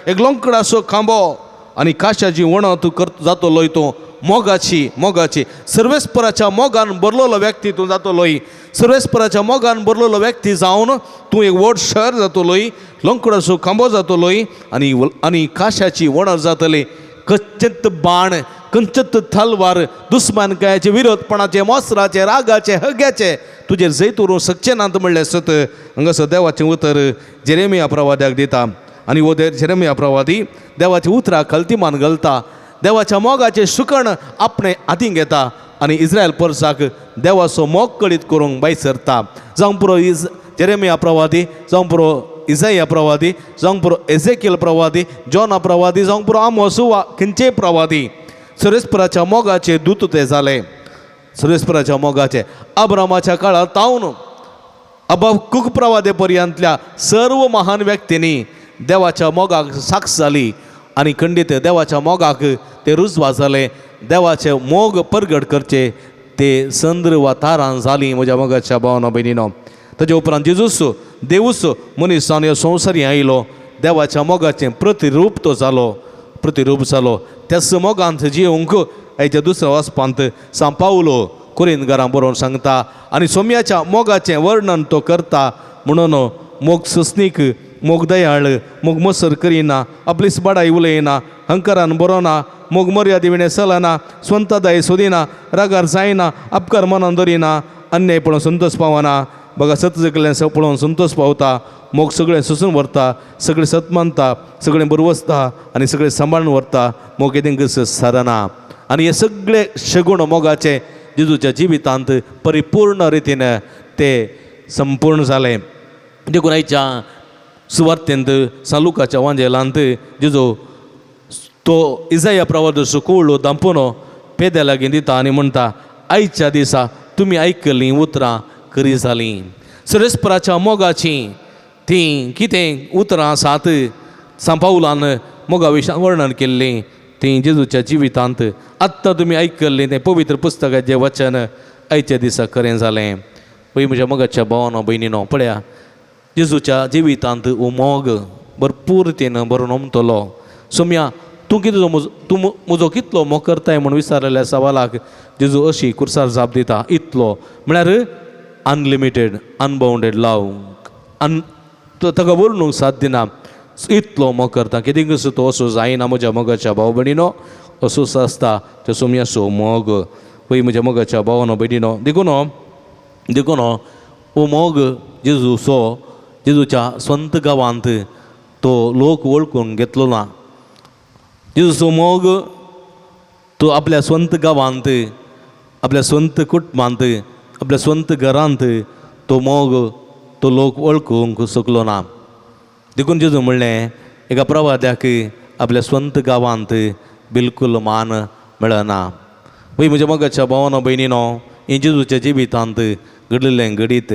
एक लोंकडाचो खांबो आनी काश्याची वणत जातलोय. तूं मोगाची सर्वेस्पराच्या मोगान भरलेलो व्यक्ती तूं जातलोय. सर्वेस्पराच्या मोगान भरलेलो व्यक्ती जावन तूं एक व्हड शहर जातलोय, लोंकडाचो खांबो जातलोय आनी काश्याची वणत जातली. खंयचेच बाण, खंयचेच तलवार दुस्मानकायाचे, विरोधपणाचे, मोसराचे, रागाचे, हग्याचे तुजेर जैत उरूंक शकचे नात म्हणलें सत. हांगासर देवाचें उतर जेरेमिया प्रवाद्याक दिता आनी हो जेरेमिया प्रवादी देवाच्या उतराक खलतीमान घालता. देवाच्या मोगाचें शुकण आपणे हातीन घेता आनी इस्रायल परसाक देवाचो मोग कळीत करूंक भायर सरता. जावं पुरो जेरेमिया प्रवादी जावं पुरो इसाया प्रवादी जावं पुरो एझेकियल प्रवादी जॉना प्रवादी जावं पुरो आमोस वा खंयचेय प्रवादी सर्वेस्पराच्या मोगाचे दूत ते जाले सर्वेस्पराच्या मोगाचे अब्रामाच्या काळात तावन हबक्कूक प्रवादे पर्यंतल्या सर्व महान व्यक्तींनी देवाच्या मोगाक साक्ष जाली आनी खंडीत देवाच्या मोगाक ते रुजवा जाले देवाचे मोग परगट करचे ते संद्र वा तारां जाली म्हज्या मोगाच्या भावना भयणीनो ताजे उपरांत जेजूस देवूस मनीसान ह्या संवसारी आयलो देवाच्या मोगाचें प्रतिरूप तो जालो प्रतिरूप जालो त्याच मोगांत जिवंक हेच्या दुसऱ्या वचपांत सांत पावलो कोरिंथकारांक बरोवन सांगता आनी सोम्याच्या मोगाचें वर्णन तो करता म्हणून मोग सस्नीक मोग दयाळ मोग मसर करिना आपलीच बडाई उलयना हंकारान बरोना मोग मर्यादे विणे चलना स्वंत दय सोदिना रागार जायना अपकार मनान दरिना अन्याय पळोवन संतोष पावना बघा सत जगलें पळोवन संतोष पावता मोग सगळें सुसून व्हरता सगळें सत मानता सगळें बरें वचता आनी सगळें सांबाळून व्हरता मोग केदें सारना आनी हे सगळे शगूण मोगाचे जेजूच्या जिवितांत परिपूर्ण रितीन ते संपूर्ण जाले देखून आयच्या सुवार्तेंत सालुकाच्या वांजेलांत जेजू तो इसाया प्रवादीचो कवळो दांपून पेद्या लागीं दिता आनी म्हणटा आयच्या दिसा तुमी आयकलीं उतरां खरी जालीं सर्वेस्पराच्या मोगाचीं तीं कितें उतरां आसात सांत पावलान मोगा विशयान वर्णन केल्लीं तीं जेजूच्या जिवितांत आत्तां तुमी आयकल्लीं तें पवित्र पुस्तकाचें वचन आयच्या दिसा खरें जालें पळय म्हज्या मोगाच्या भावानो भयणीनो पळया जेजूच्या जिवितांत हो मोग भरपूर रितीन बरो नमतलो सोम्या तूं कितें तूं म्हजो कितलो मोग करताय म्हूण विचारलेल्या सवालाक जेजू अशी कुर्सार जाप दिता इतलो म्हळ्यार अनलिमिटेड अनबाउंडेड लव ताका वर्णूंक साध्य ना इतलो मोग करता कितें कसो तो असो जायना म्हज्या मोगाच्या भाव भयणीनो असोच आसता ते सोम्याचो मोग पळय म्हज्या मोगाच्या भावानो भयणीनो देखून हो मोग जेजूच्या स्वंत गांवांत तो लोक वळखून घेतलो ना जेजूचो मोग तो आपल्या स्वंत गांवांत आपल्या स्वंत कुटुंबांत आपल्या स्वंत घरांत तो मोग तो लोक वळखूंक शकलो ना देखून जेजू म्हणलें एका प्रवाद्याक आपल्या स्वंत गांवांत बिलकूल मान मेळना पळय म्हज्या मोगाच्या भावानो भयणीनो हें जेजूच्या जिवितांत घडलेलें घडीत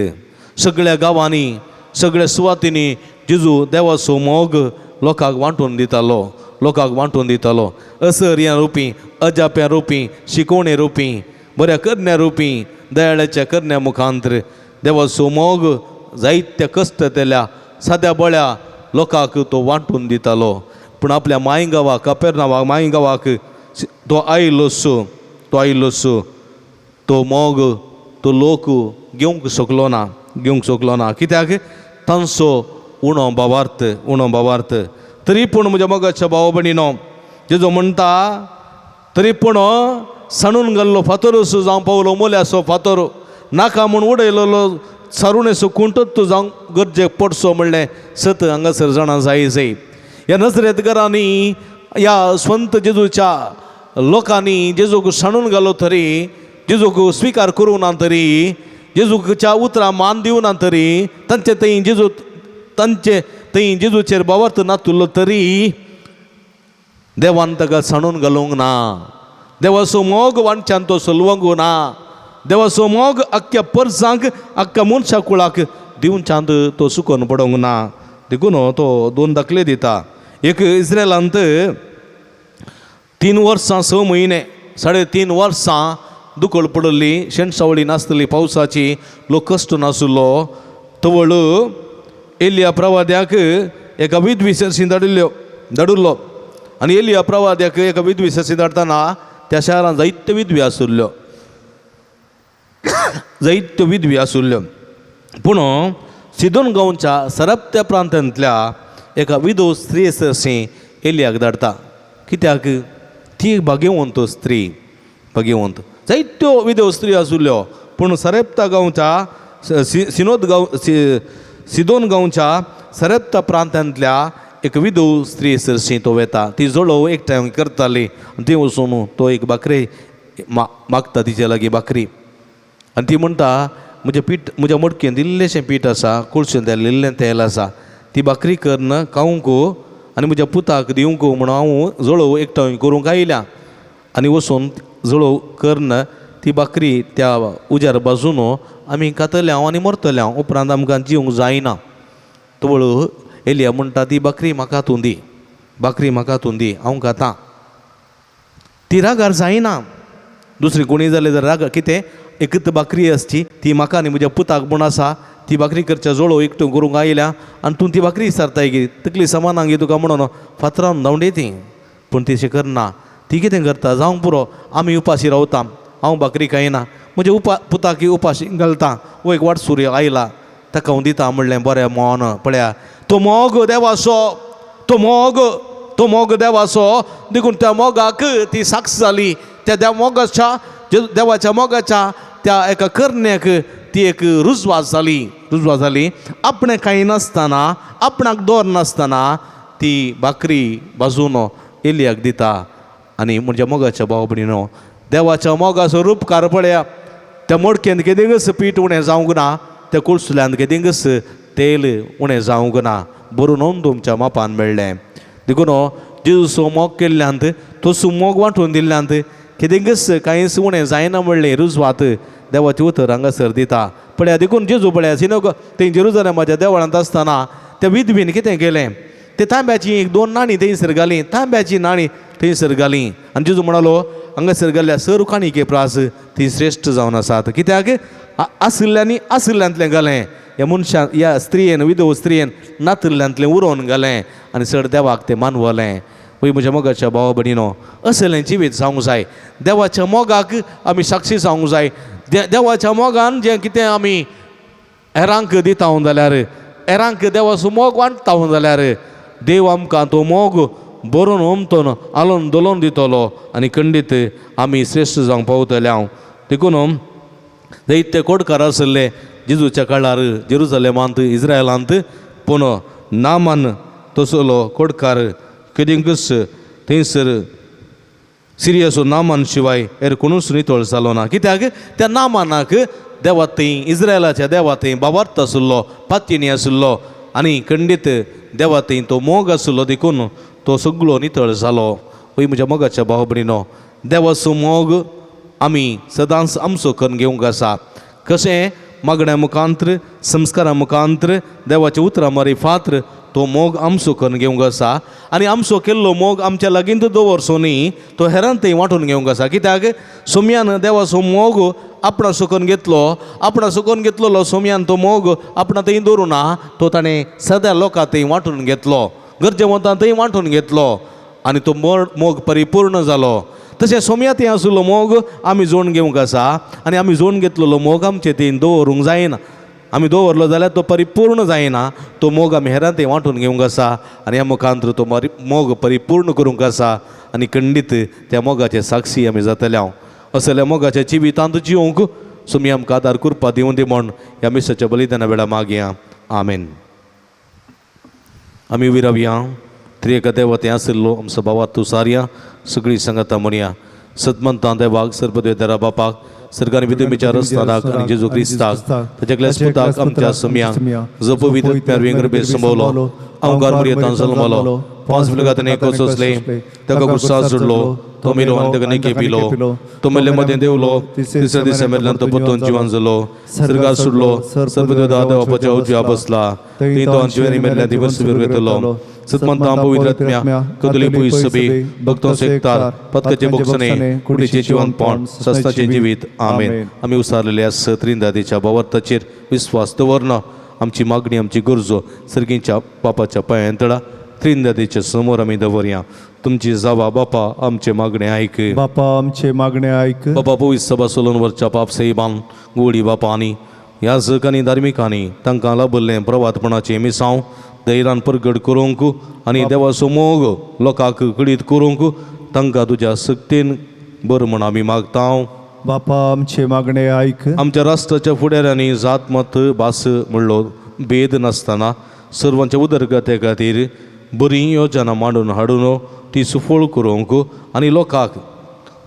सगळ्या गांवांनी सगळ्या सुवातींनी जेजू देवाचो मोग लोकांक वांटून दितालो असर्या रुपी अजाप्या रुपी शिकोवणे रुपी बऱ्या करण्या रुपी दयाळाच्या करण्या मुखांतर देवाचो मोग जायत्या कश्ट तेल्या साद्या बळ्या लोकांक तो वांटून दितालो पूण आपल्या मायगांवाक कपेर्नावाक मायगांवाक तो आयलोस तो मोग तो लोक घेवंक शकलो ना कित्याक तांचो उणो भावार्थ तरी पूण म्हज्या मोगाच्या भाव भयणीनो जेजू म्हणटा तरी पूण साणून घाल्लो फातर असो जावं पावलो मोल्याचो फातर नाका म्हूण उडयलो सारुणेचो कुंटत जावं गरजेक पडचो म्हणलें सत हांगासर जाणां जाय ह्या नजरेतकारांनी ह्या स्वंत जेजूच्या लोकांनी जेजूक साणून घालो तरी जेजूक स्विकार करूं ना तरी जेजूच्या उतरां मान दिवं ना तरी तांचे थंय जेजूचेर भावार्थ नातुरलो तरी देवान ताका साणून घालूंक ना देवाचो मोग वांच्यान तो सलवंक ना देवाचो मोग आख्ख्या परसांक आख्ख्या मनशा कुळाक दिवच्यान तो सुकोन पडोंक ना देखून तो दोन दाखले दिता एक इस्रायलांत 3 वर्सां 6 म्हयने 3.5 वर्सां दुखळ पडली शेणसावळी नासतली पावसाची लोक कश्ट नासलो तवळ एलिया प्रवाद्याक एका विधविसर्शी धाडिल्लो आनी एलिया प्रवाद्याक एका विधविसर्शी धाडटाना त्या शारांत जायत्यो विधवी आसुल्ल्यो पूण सिदोन गांवच्या सरप्त्या प्रांतांतल्या एका विधव स्त्री सरशी एलियाक धाडटा कित्याक ती भाग्यवंत स्त्री जायत्यो विधव स्त्री आसुल्ल्यो पूण सरप्ता गांवच्या सिदोन गांवच्या सरप्ता प्रांतांतल्या एक विधव स्त्री सरशी तो वेता ती जोडो एकठांय करताली आनी ती वचून तो एक बाकरी मागता तिचे लागीं बाकरी आनी ती म्हणटा म्हज्या मडकेन इल्लेशें पीठ आसा कुळशें इल्लें तेल आसा ती भाकरी करन खावंक आनी म्हज्या पुताक दिवंक म्हणून हांव जळोव एकठांय करूंक आयल्या आनी वचून जळोव करन ती भाकरी त्या उजार बाजून आमी खातले हांव आनी मरतले हांव उपरांत आमकां जिवंक जायना तवळ एलिया म्हणटा ती भाकरी म्हाका हातून दी भाकरी म्हाका हातून दी हांव खाता ती रागार जायना दुसरी कोणी जालें जाल्यार राग कितें एकच भाकरी आसची ती म्हाका आनी म्हज्या पुताक म्हूण आसा ती भाकरी करच्या जळो एकटो करूंक आयल्या आनी तूं ती भाकरी विचारताय की तकली समानांक गी तुका म्हणून फातरावन धांवडे ती पूण ती तशें करना ती कितें करता जावंक पुरो आमी उपाशी रावता हांव भाकरी खायना म्हज्या पुताकी उपाशी घालता वो एक वाट सूर्य आयला ताका हांव दिता म्हणलें बरें मोन पळया तो मोग देवाचो तो मोग देवाचो देखून त्या मोगाक ती साक्ष जाली त्या मोगाच्या देवाच्या मोगाच्या त्या एका करण्याक ती एक रुजवात जाली आपणें खायनासतना आपणाक दोर नासतना ती भाकरी बाजून एलियाक दिता आनी म्हणजे मोगाच्या भाव भयणीनो देवाच्या मोगाचो रूपकार पळया त्या मडकेंत केदींगच पीठ उणें जावंक ना त्या कुळसुल्यांत केदींगच तेल उणें जावंक ना बरोवन तुमच्या मापान मेळ्ळें देखून जेजूचो मोग केल्ल्यांत तसो मोग वांटून दिल्ल्यांत केदींगच कांयच उणें जायना म्हणलें रुजवात देवाचे उतर हांगासर दिता पळया देखून जेजू पळया सिनोग थंय जेरुजलेमाच्या देवळांत आसतना त्या विधवीन कितें केलें ते तांब्याची एक 2 नाणी थंयसर घाली तांब्याची नाणी थंयसर घाली आनी जेजू म्हणालो हांगासर घाल्ल्या सर काणिके प्रास ती श्रेश्ठ जावन आसात कित्याक आसल्ल्यांतलें घालें ह्या मनशान ह्या स्त्रियेन विधव स्त्रियेन नातल्ल्यांतलें उरोवन घालें आनी चड देवाक तें मानवलें पळय म्हज्या मोगाच्या भावा भयणीनो असलें जिवीत जावंक जाय देवाच्या मोगाक आमी साक्षी जावंक जाय देवाच्या मोगान जें कितें आमी हेरांक दिता जाल्यार हेरांक देवाचो मोग वांटता जाल्यार देव आमकां तो मोग बरोवन उमतोन आलोवन दोलोवन दितलो आनी खंडीत आमी श्रेश्ठ जावंक पावतले हांव देखून दैत्य कोडकार आसले जेजूच्या काळार जेरुजलेमांत इस्रायलांत पूण नामान तसलो कोडकार केदींकच थंयसर सिरियाचो नामान शिवाय हेर कोणूच नितळ जालो ना कित्याक त्या नामानाक देवा थंय इस्रायलाच्या देवा थंय बाबार्थ आसलो पात्यनी आसलो आनी खंडीत देवा थंय तो मोग आसलो देखून तो सगळो नितळ जालो पळय म्हज्या मोगाच्या भाव भयणीनो देवाचो मोग आमी सदांच आमचो करून घेवंक आसा कशें मागण्या मुखांत्र संस्कारा मुखांत्र देवाच्या उतरां मारिफात्र तो मोग आमचो करून घेवंक आसा आनी आमचो केल्लो मोग आमच्या लागींत दवरचो न्ही तो हेरांतय वांटून घेवंक आसा कित्याक सोम्यान देवाचो मोग आपणा सुकून घेतलो सोम्यान तो मोग आपणा थंय दवरुना तो ताणें सद्या लोकां थंय वांटून घेतलो गरजेवंतां थंय वांटून घेतलो आनी तो मोग परिपूर्ण जालो तशें सोम्यात हें आसलो मोग आमी जोडून घेवंक आसा आनी आमी जोडून घेतलेलो मोग आमचे थंय दवरूंक जायना आमी दवरलो जाल्यार तो परिपूर्ण जायना तो मोग आमी हेरां थंय वांटून घेवंक आसा आनी ह्या मुखांत्र तो मोग परिपूर्ण करूंक आसा आनी खंडीत त्या मोगाचे साक्षी आमी जातले हांव असल्या मोगाच्या जिवितांत जिवंक सोमी आमकां आदार करपा दिवं दी म्हण ह्या मिसाच्या बलिदाना वेळा मागया आमेन आमी विरावया त्रिएका देवते आशिल्लो आमचो भावा तूं सारया सगळीं सांगाता म्हणया सतमंतां देवाक सर्वदेवतेरा बापाक सरकारान भितर विचार आसतानाक आनी जेजू क्रिस्ताक ताच्या क्लेस पुताक आमच्या सम्यांक जो पवित्र प्यार बेस संभवलो अवघार मुर्येतान जल्मलो 5 फुलगातान एक सोसले ताका गुस्सा सोडलो तो मेलो आनी ताका नेके पिलो तो मेल्ले मदें देवलो तिसऱ्या दिसा मेल्ल्यान तो परतून जिवन जालो सर्गार सोडलो सर्वदेवता देवाच्या उजव्या बसला थंय तो जिवेनी मेल्ल्या दिवस वेतलो सतमंतां पवित्र आत्म्या कदली सभी भक्तों सेकतार पदकाचे बोगसणे कुडीचे जिवनपण सस्ताचे जिवीत आमेन आमी उसारलेल्या त्रिंदादेच्या भावार्थाचेर विस्वास दवरना आमची मागणी आमची गरजो सर्गींच्या बापाच्या पांयांतळा त्रिंदादेच्या समोर आमी दवरया तुमची जावा बापा आमचे मागणे ऐक बापा आमचे मागणे ऐक बापा पवित्र सभा सोलोनवरच्या पाप सैबान गोडी बापांनी याजकांनी धार्मिकांनी तांकां लाभल्लें प्रवातपणाचें मिसांव धैर्यान प्रगट करूंक आनी देवाचो मोग लोकांक कळीत करूंक तांकां तुज्या सक्तीन बरें म्हण आमी मागता बापा आमचे मागणे ऐक आमच्या राष्ट्राच्या फुडाऱ्यांनी जात मत भास म्हणलो भेद नासतना सर्वांच्या उदरगते खातीर बरी योजना मांडून हाडून ती सुफळ करूंक आनी लोकांक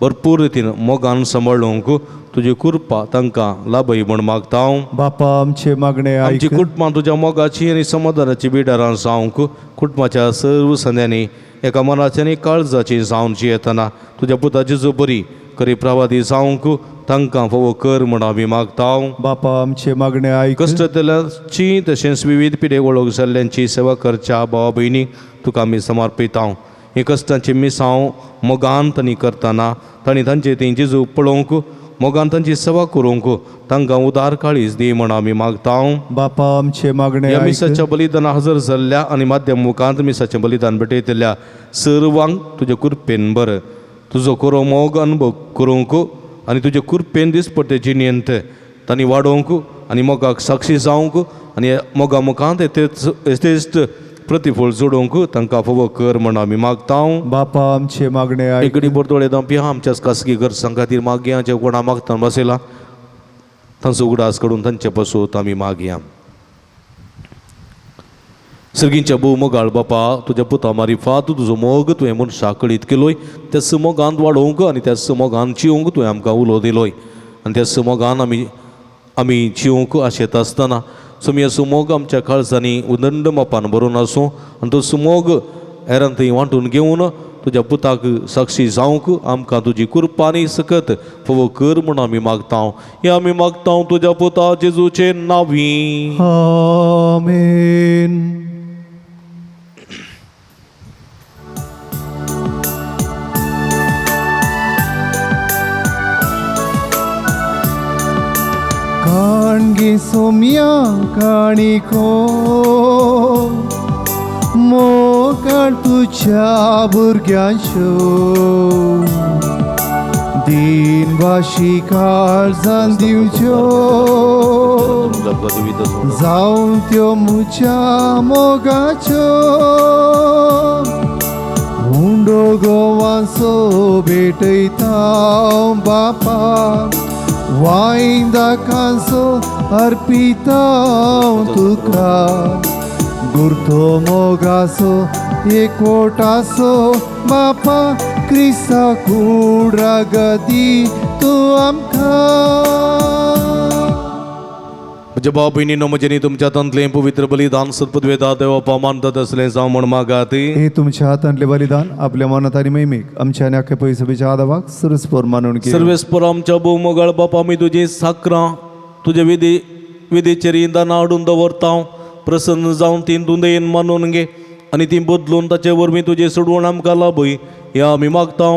भरपूर रितीन मोगान सांबाळूंक तुजी कृपा तांकां लाभय म्हण मागता हांव. बापा आमचे मागणे आमची ऐक. कुटुंबां तुज्या मोगाची आनी समाधानाची बिडारां जावंक कुटुंबाच्या सर्व संद्यांनी एका मनाची आनी काळजाची जावनची येतना तुज्या पुताची जो बरी करी प्रवादी जावंक तांकां फोव कर म्हण आमी मागता हांव. बापा आमचे मागणे ऐक. कश्टतल्यांची तशेंच विविध पिढे वळख जाल्ल्यांची सेवा करच्या भावा भयणीक तुका आमी समर्पित हांव. हे कश्टांची मिसांव मोगान तांणी करतना तांणी तांचे तेंची जो पळोवंक मोगान तांची सेवा करूंक तांकां उदार काळीज दी म्हण आमी मागता हांव. बापा आमचे मागणे ह्या ऐक. मिसाच्या बलिदाना हजर जाल्ल्या आनी माध्यम मुखांत मिसाचें बलिदान भेटयतल्या सर्वांक तुजे कृपेन बर तुजो कोरो मोग अनुभव करूंक आनी तुजे कृपेन दिसपट्टेची नियंत तांणी वाडोवंक आनी मोगाक साक्षी जावंक आनी मोगा मुखांत येतेच प्रतिफळ जोडोवंक तांकां फोव कर म्हण आमी मागता हांव. बापा आमचे मागणे ऐक. एकडी परतोळे दांपी आमच्याच खासगी गरजां खातीर मागया जे कोणा मागता बसयला तांचो उगडास कडून तांचे पासून आमी मागया. सर्गींच्या भोव मोगाळ बापा तुज्या पुता मारिफात तुजो मोग तुवें मनशाक कळीत केलोय. त्याच मोगांत वाडोवंक आनी त्याच मोगान जिवंक तुवें आमकां उलो दिलोय आनी त्याच मोगान आमी जिवंक आशेत आसतना सुमी सुमोग आमच्या काळजांनी उदंड मापान भरून आसूं आनी तो सुमोग हेरां थंय वांटून घेवन तुज्या पुताक साक्षी जावंक आमकां तुजी कृपानी सकत फोव कर म्हूण आमी मागता. हे आमी मागता तुज्या पुता जेजूचे नांवी. आमेन. काणगे सोम्या काणिको मोगाळ तुझ्या भुरग्यांच्यो दिनवाशी काळजान दिवच्यो जावं त्यो म्हज्या मोगाच्यो हुंडो गोवांचो भेटयता बापा वायंदा कांसो अर्पिता तुका गुर्तो मोगासो एकवटासो बापा क्रिस्ता कुडरागदी तूं आमकां. म्हज्या भाव भयणीनो म्हजें तुमच्या हातांतलें पवित्र बलिदान सत्पदवेदा देवा मानतात असलें जावं म्हण मागात. हे तुमच्या हातांतले बलिदान आपल्या मनात आणि मैमीक आमच्या आनी आख्या पयसभेच्या आदाबाक सरस्पर मानून घे. सर्वेस्पर आमच्या भोव मोगाळ बापा आमी तुजी साकरां तुज्या विधेचेर इंदाना हाडून दवरता. प्रसन्न जावन ती दुंदेन मानून घे आनी ती बदलून ताचे वरवीं तुजे सोडवण आमकां लाभय हे आमी मागता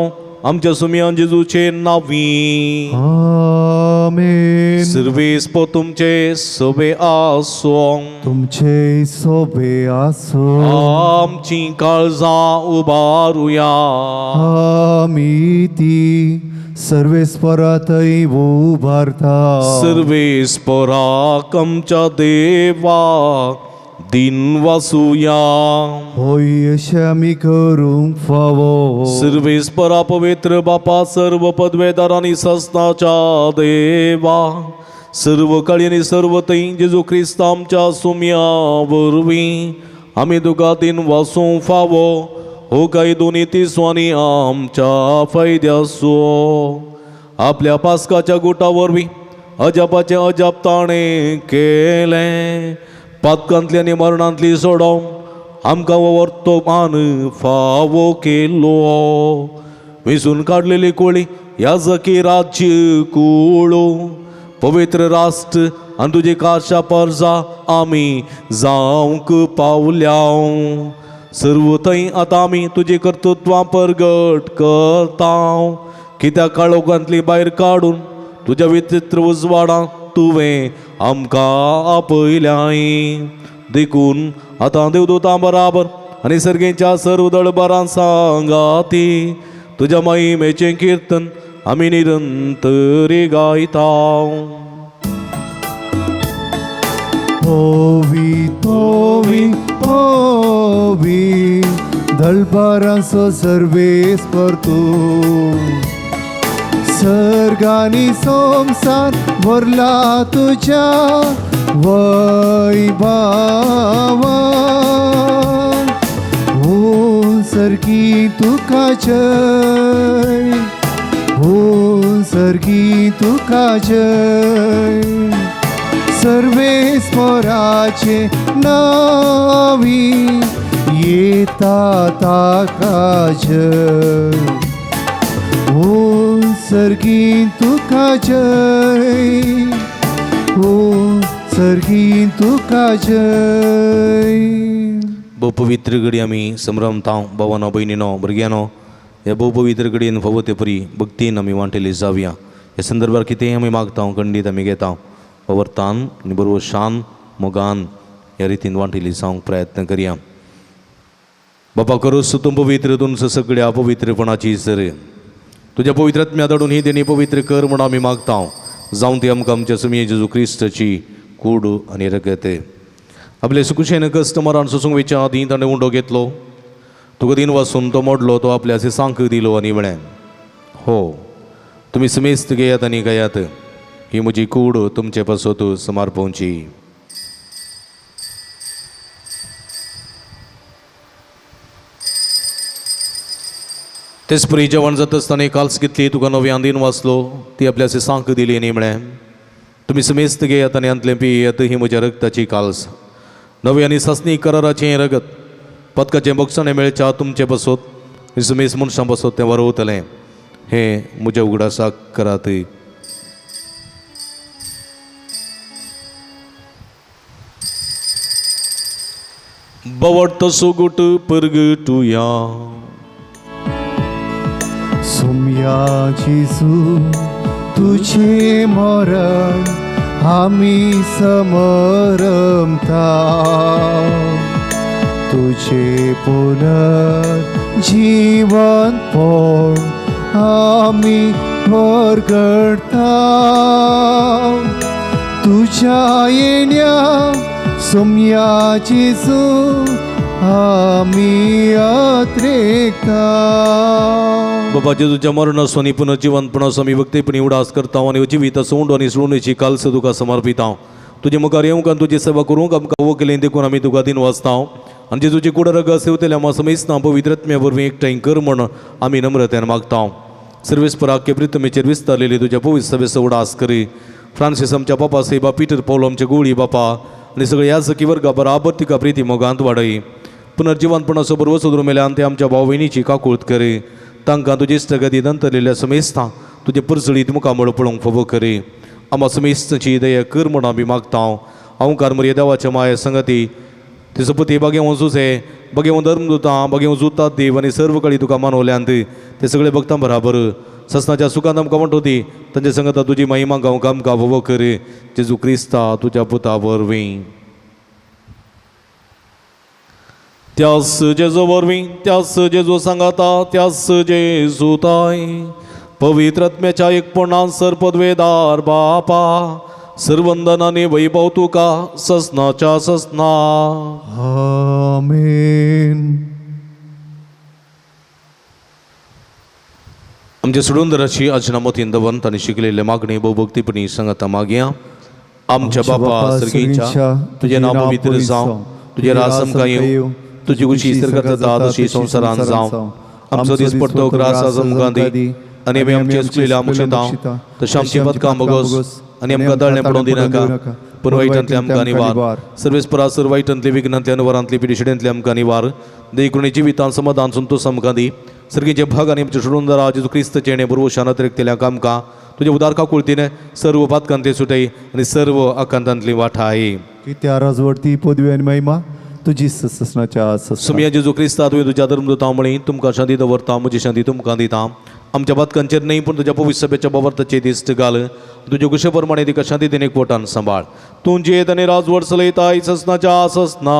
आमच्या सुमयान जेजूचे नांवी. आमेन. सर्वेस्पर तुमचे सोबे आसो. तुमचे सोबे आसो. आमची काळजां उबारुया. आमी ती सर्वेस्परातय उबारता. सर्वेस्पराक आमच्या देवाक दिन वासुया. होय अशें आमी करूंक फावो. सर्वेस्परा पवित्र बापा सर्व पदवेदार आनी सस्ताच्या देवा सर्व काळी आनी सर्व थंय जेजू क्रिस्त आमच्या सुमया वरवीं आमी तुका दिन वासूंक फावो. हो काही दोन्ही तिसवांनी आमच्या फायद्याचो आपल्या पास्काच्या गुटा वरवीं अजापाचे अजाप ताणें केलें. पातकांतली आनी मरणांतली सोडोवन आमकां वर्तमान फावो केलो. विसून काडलेली कोळी याजकी राज्य कुळो पवित्र राष्ट्र आनी तुजी काशा परजा आमी जावंक पावल्या. सर्व थंय आतां आमी तुजी कर्तृत्वां परगट करता. कित्याक काळोखांतली भायर काडून तुज्या विचित्र उजवाडांत तुवें आमकां आपयल्याय. देखून आतां देवदूतां बराबर आनी सर्गेच्या सर्व दळबरां सांगाती तुज्या महिमेचें किर्तन आमी निरंतरी गायता. होवी होवी होवी दळबारांचो सर्वेस्पर तूं. सर्गानी संसार भरला तुज्या वैभवान. हो सर्गी तुका जय हो सर्गी तुका जय सर्वेस्वराचे नावी येता ताका जय हो सर्गी तुका जय हो सर्गी तुका जय भोव पवित्र घडी आमी संभ्रमतांव भावानो भयणीनो भुरग्यानो ह्या भोव पवित्र घडयेन फावो ते परी भक्तीन आमी वांटेली जावया. ह्या संदर्भार कितेंय आमी मागता खंडीत आमी घेता वर्तान आनी बरोबर शान मोगान ह्या रितीन वांटेली जावंक प्रयत्न करया. बापा करूस तूं पवित्र तुमचो सगळ्या पवित्रपणाची सर तुज्या पवित्रात्म्या धाडून ही देणी पवित्र कर म्हूण आमी मागता जावं ती आमकां आमच्या सुमये जेजू क्रिस्ताची कूड आनी रगत. आपले सुकुशेन कस्टमरान सोसूंक वेच्या आदीं ताणें उंडो घेतलो तुका दिन वाचून तो मोडलो तो आपल्या सांक दिलो आनी म्हळें हो तुमी समेस्त घेयात आनी गयात ही म्हजी कूड तुमचे पासत समर्पोवची. तेच परी जेवण जाता आसतना एक काल्स घेतली तुका नव्या दिन वाचलो ती आपल्या सांक दिली आनी म्हळें तुमी समेस्त घेयात आनी अंतलें पियेत ही म्हज्या रगताची काल्स नवे आनी सस्नी कराराचें रगत पदकाचें बक्षणें मेळच्या तुमचे पासत समेस्त मनशां पासत तें वरवतलें हें म्हज्या उगडासाक करात. बवट सुगुट परगटुया सोम्या जेजू तुझे मरण आमी समरमता तुझे पुनर् जीवन पण आमी परगडता तुझ्या येण्या सोम्या जेजू आमी अत्रेकता. बाबा जेजूच्या मरणासो पुनर्जीवनपणासो आमी भक्तीपणी उडास करता आनी जिवीत सोंड आनी सोडणेची काल्स तुका समर्पिता. तुजे मुखार येवंक आनी तुजी सेवा करूंक आमकां वकिलें देखून आमी तुका दिन वाचता आनी जेजूची कूड रगत सेवतल्या आमकां समेस्त पवित्रत्म्या वरवीं एकठांय कर म्हण आमी नम्रतेन मागता. सर्वेस्पराक प्रितमेचेर विस्तारलेली तुज्या पवित्र सभेचो उडास करी. फ्रांसीस आमच्या बापा सेबा पीटर पौलो आमच्या गोळी बापा आनी सगळे याजकी वर्गा बराबर तिका प्रिती मोगांत वाडय. पुनर्जीवनपणाचो बरोबर सोदून मेल्यान ते आमच्या भाव भयणीची काकूळट करी. तांकां तुजे इश्टगतींत अंतरलेल्या समेस्तां तुजे परसळीत मुखामळ पळोवंक फावो करी. आम्हा समेस्ताची दया कर म्हण आमी मागता. अवंकार मर्या देवाच्या माये संगती तिचो पती बागेव जुसे बागेव धर्मदुतां बागेव जुतात देव आनी सर्व कळी तुका मानवल्यांत ते सगळे भक्तां बराबर ससनाच्या सुखांत आमकां म्हणटोती तांचे संगता तुजी महिमा गावंक आमकां फावो कर. जेजू क्रिस्ता तुज्या पुता वरवीं त्यास जेजू वरवीं त्यास जेजू सांगाता त्यास जेजू ताय पवित्रत्म्याच्या एकपणान सरपदवेदार बापा सर्वंदनाने वैभव तुका ससनाच्या ससना आमेन. आमच्या सुडुंदराची अजनामतीन दवंत आनी शिकलेले मागणी भोवभक्तीपणी सांगता मागया. आमच्या बापा सर्गीच्या तुझे नाव पवित्र जावं तुझे राज आमकां येवं तुजी खुशी सर्गत जाता तशी संवसारांत जावं. आमचो दीस पडतो ग्रास आमकां दी आनी आमी आमचे चुकलेल्या मुक्षता तशें आमची पदकां बगोस आनी आमकां दळणें पडोवंक दिनाका पूण वायटांतले आमकां निवार सर्वेस्परा सर वायटांतले विघ्नांतले अनुवरांतले पिडिशेंतले आमकां निवार देखून जिवितांत समाधान संतोश आमकां दी. सर्गीचे भाग आनी आमचे सुडुंदरा जेजू क्रिस्ताचे येणे बरोबर शानात रेखतेल्या आमकां तुजे उदार काकुळतीन सर्व पातकांतले सुटय आनी सर्व आकांतांतली वाठाय. त्या राजवटी पदवी आनी महिमा तुजी ससनाच्या सुमया जेजू क्रिस्ता तुवें तुज्या धर्मदुतां म्हळी तुमकां शांती दवरता म्हजी शांती तुमकां दिता. आमच्या पातकांचेर न्हय पूण तुज्या पवित्र सभेच्या बाबर्ताचे दिश्ट घाल तुजे कुशे प्रमाणे तिका शांती देने पोटान सांबाळ. तूं जेत आनी राजवट चलयताय ससनाच्या ससना.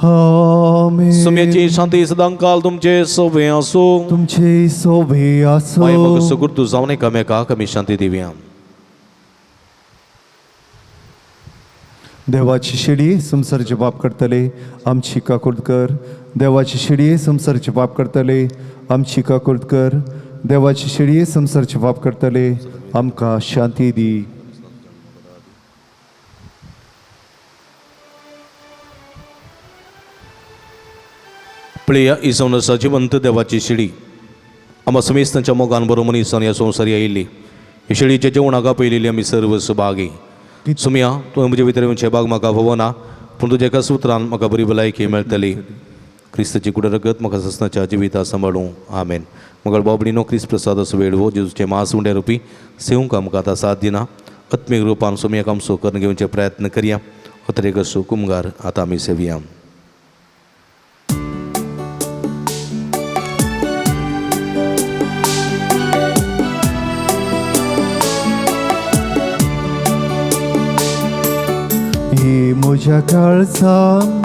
आमेन. सुमयाची शांती सदांकाल तुमचे सोबे आसूं तुमचे सोबे आसूं. माय मग सुगुर्तू जावन एकामेकाक आमी शांती दिवया. देवाची शिडी संसाराचे पाप करतले आमची काकुळट कर. देवाची शिडी संसाराचे पाप करतले आमची काकुळट कर. देवाची शिडी संसाराचे पाप करतले आमकां शांती दी. पळया इसवनसाची वंत देवाची शिडी आम्हा समेस्तांच्या मोगान बरो मनशान ह्या संवसारी आयिल्ली हे शेळीच्या जेवणाका पयलेली आमी सर्व सुभागी सुमया तुवें म्हजे भितर येवचे भाग म्हाका फावो ना पूण तुज्या एका सुत्रान म्हाका बरी भलायकी मेळटली क्रिस्ताची कुड रगत म्हाका ससनाच्या जिविता सांबाळूं आमेन मगळ बाबडीनो क्रिस्त प्रसाद असो वेळवो जेजूचे मास उंडे रुपी सेवंक आमकां आतां साथ दिना आत्मीक रुपान सुमयाक आमचो करून घेवचे प्रयत्न करया अतरेक असो कुमगार आतां आमी सेवया हे म्हज्या काळजान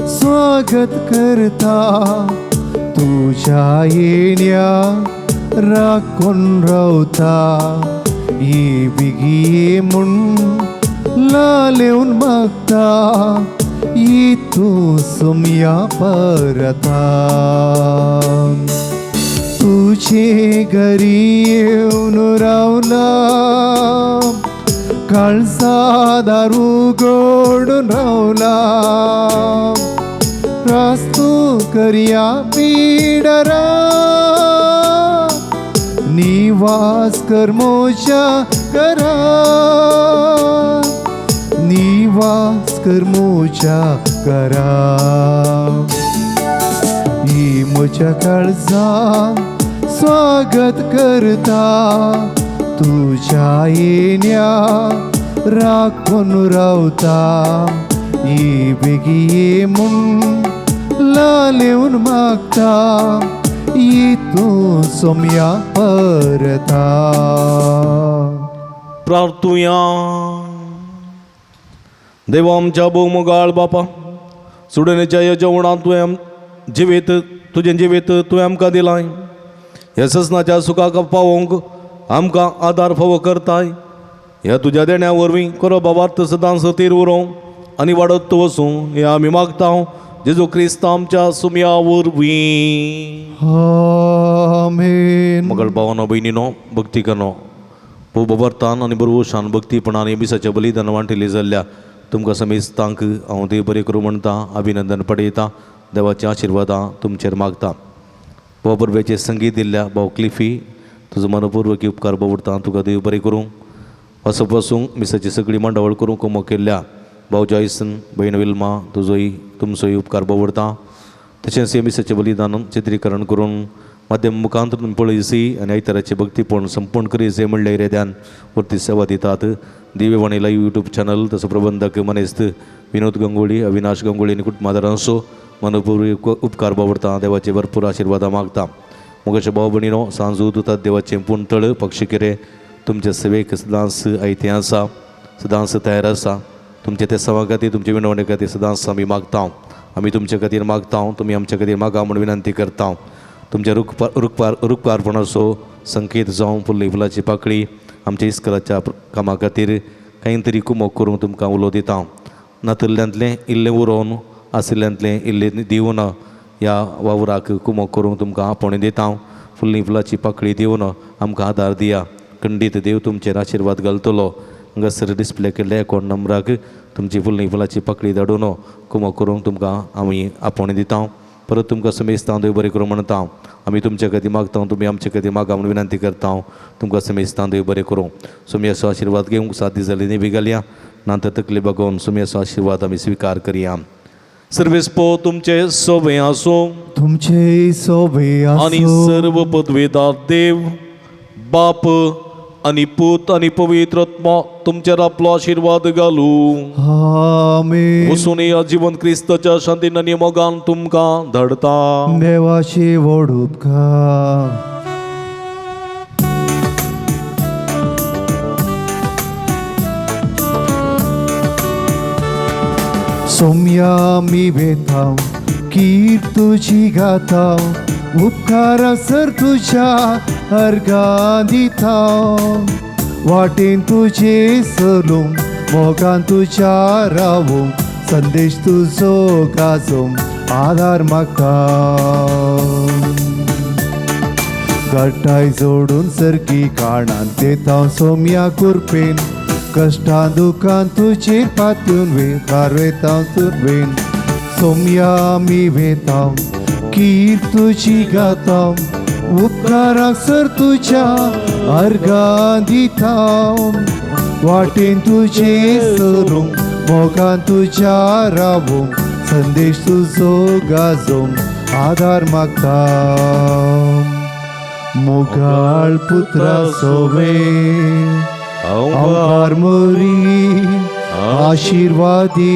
स्वागत करता तुझ्या येण्या राखून रावता ही बेगी म्हूण लालेवन मागता ही तूं सुमया परता तुझे घरी येवन रावला काळजादार उगडून रावला रास्तू करया पिडरा निवास कर मोच्या घरा निवास कर मोच्या घरा ही म्हज्या काळजान स्वागत करता तुझ्या येण्या राखून रावता ही बेगी ये म्हूण लालेवन मागता ही तूं सोम्या परता प्रार्थुया देवा आमच्या भोवमोगाळ बापा सुडणेच्या ह्या जेवणात तुवें जिवेत तुजें जिवेत तुवें आमकां दिलाय ह्या ससनाच्या सुखाक पावोवंक आमकां आदार फावो करताय ह्या तुज्या देण्या वरवीं करो बाबार्थ सदांच तीर उरों आनी वाडत वसूं हें आमी मागता जेजू क्रिस्त आमच्या सुमया वरवीं आमेन मगळ भावानो भयणीनो भक्ती करो भोव बाबार्थान आनी बरोवशान भक्तीपणान बिसाच्या बलिदान वांटिल्ली जाल्ल्या तुमकां समेस्तांक हांव देव बरें करूं म्हणटा अभिनंदन पडयता देवाच्या आशिर्वादां तुमचेर मागता भाव परबेचें संगीत दिल्ल्या भाव क्लिफी तुजो मनपूर्वकी उपकार बावडटा तुका देव बरें करूं वसप वसूंक मिसाची सगळी मंडवळ करूंक कुमो केल्ल्या भाव जॉयसन भयण विल्मा तुजोय तुमचोय उपकार बावडटा तशेंच हे मिसाचें बलिदान चित्रीकरण करून माध्यम मुखांतर तुमी पळयसी आनी आयताराची भक्तीपण संपूर्ण करीसे म्हणले रेद्यान वरती सेवा दितात दिव्यवाणी लाईव्ह यूट्यूब चॅनल तसो प्रबंधक मनेस्त विनोद गंगोळी अविनाश गंगोळी आनी कुटुंबादारांचो मनपूर्वक उपकार बावडटा देवाचे भरपूर आशिर्वादा मागता मुगाच्या भाव भयणीनो सांज उदतात देवाचें पुणतळ पक्षिकेरे तुमच्या सेवेक सदांच आयतें आसा सदांच तयार आसा तुमच्या त्या सवा खातीर तुमचे विनवणे खातीर सदांच आमी मागता आमी तुमचे खातीर मागता तुमी आमचे खातीर मागा म्हूण विनंती करता तुमच्या रुखपारपणाचो संकेत जावं फुल्ली फुलाची पाकळी आमच्या इस्कलाच्या कामा खातीर कांय तरी कुमोग करूंक तुमकां उलो दिता नातल्ल्यांतलें इल्लें उरोवन आशिल्ल्यांतलें इल्लें दिवन ह्या वावराक कुमोग करूंक तुमकां आपणे दिता फुल्ली फुलाची पाकळी दिवन आमकां आदार दिया खंडीत देव तुमचेर आशिर्वाद घालतलो हांगासर डिस्प्ले केल्ल्या अकावंट नंबराक तुमची फुल्ली फुलाची पाकळी धाडून कुमोग करूंक तुमकां आमी आपणे दिता परत तुमकां समेस्तां देव बरें करूं म्हणटा आमी तुमचे खातीर मागता तुमी आमचे खातीर मागा म्हूण विनंती करता तुमकां समेस्तां देव बरें करूं सुमयाचो आशिर्वाद घेवंक सादी जाली न्ही घालया नांतर तकली बगोवन सुमयाचो आशिर्वाद आमी स्विकार करया सर्वेस्पो तुमचे सोबे आसूं तुमचे सोबे आनी सर्व पदवेदार देव बाप आनी पूत आनी पवित्र आत्मा तुमचेर आपलो आशिर्वाद घालूं आमेन वचून या जीवन क्रिस्ताच्या शांतीन आनी मोगान तुमकां धाडटा देवाची व्हड उपकार सोम्या मी बेताव कीर तुझी गाताव उपकारा सर तुझ्या अर्गा दिताव वाटेन तुझे सलूम मोगान तुझ्या रावूं संदेश तुझो गाजोम आधार मागता घट्टाय जोडून सरकी काणान देताव सोम्या कुरपेन कष्टां दुखां तुजेर पातून वेकार वेताव तुरवेन सोम्या मी वेताव कीर तुजी गाताव उपकाराक सर तुझ्या अर्गां दिता वाटेन तुझे सरूं मोगान तुझ्या रावूं संदेश तुजो गाजों आधार मागता मोगाळ पुत्रा सोवे आमकां मोरी आशीर्वादी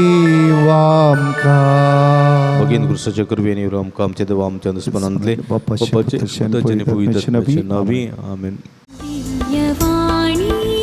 आमकां भगीन कृष्णाच्या कृपेने आमकां आमच्या देवा आमच्या दुस्मनांतले बापाचे, बापाचे पुत्राचे आणि पुत्राचे आणि पवित्र पवित्र आत्म्याचे आत्म्याचे नावी आमेन. दिव्यवाणी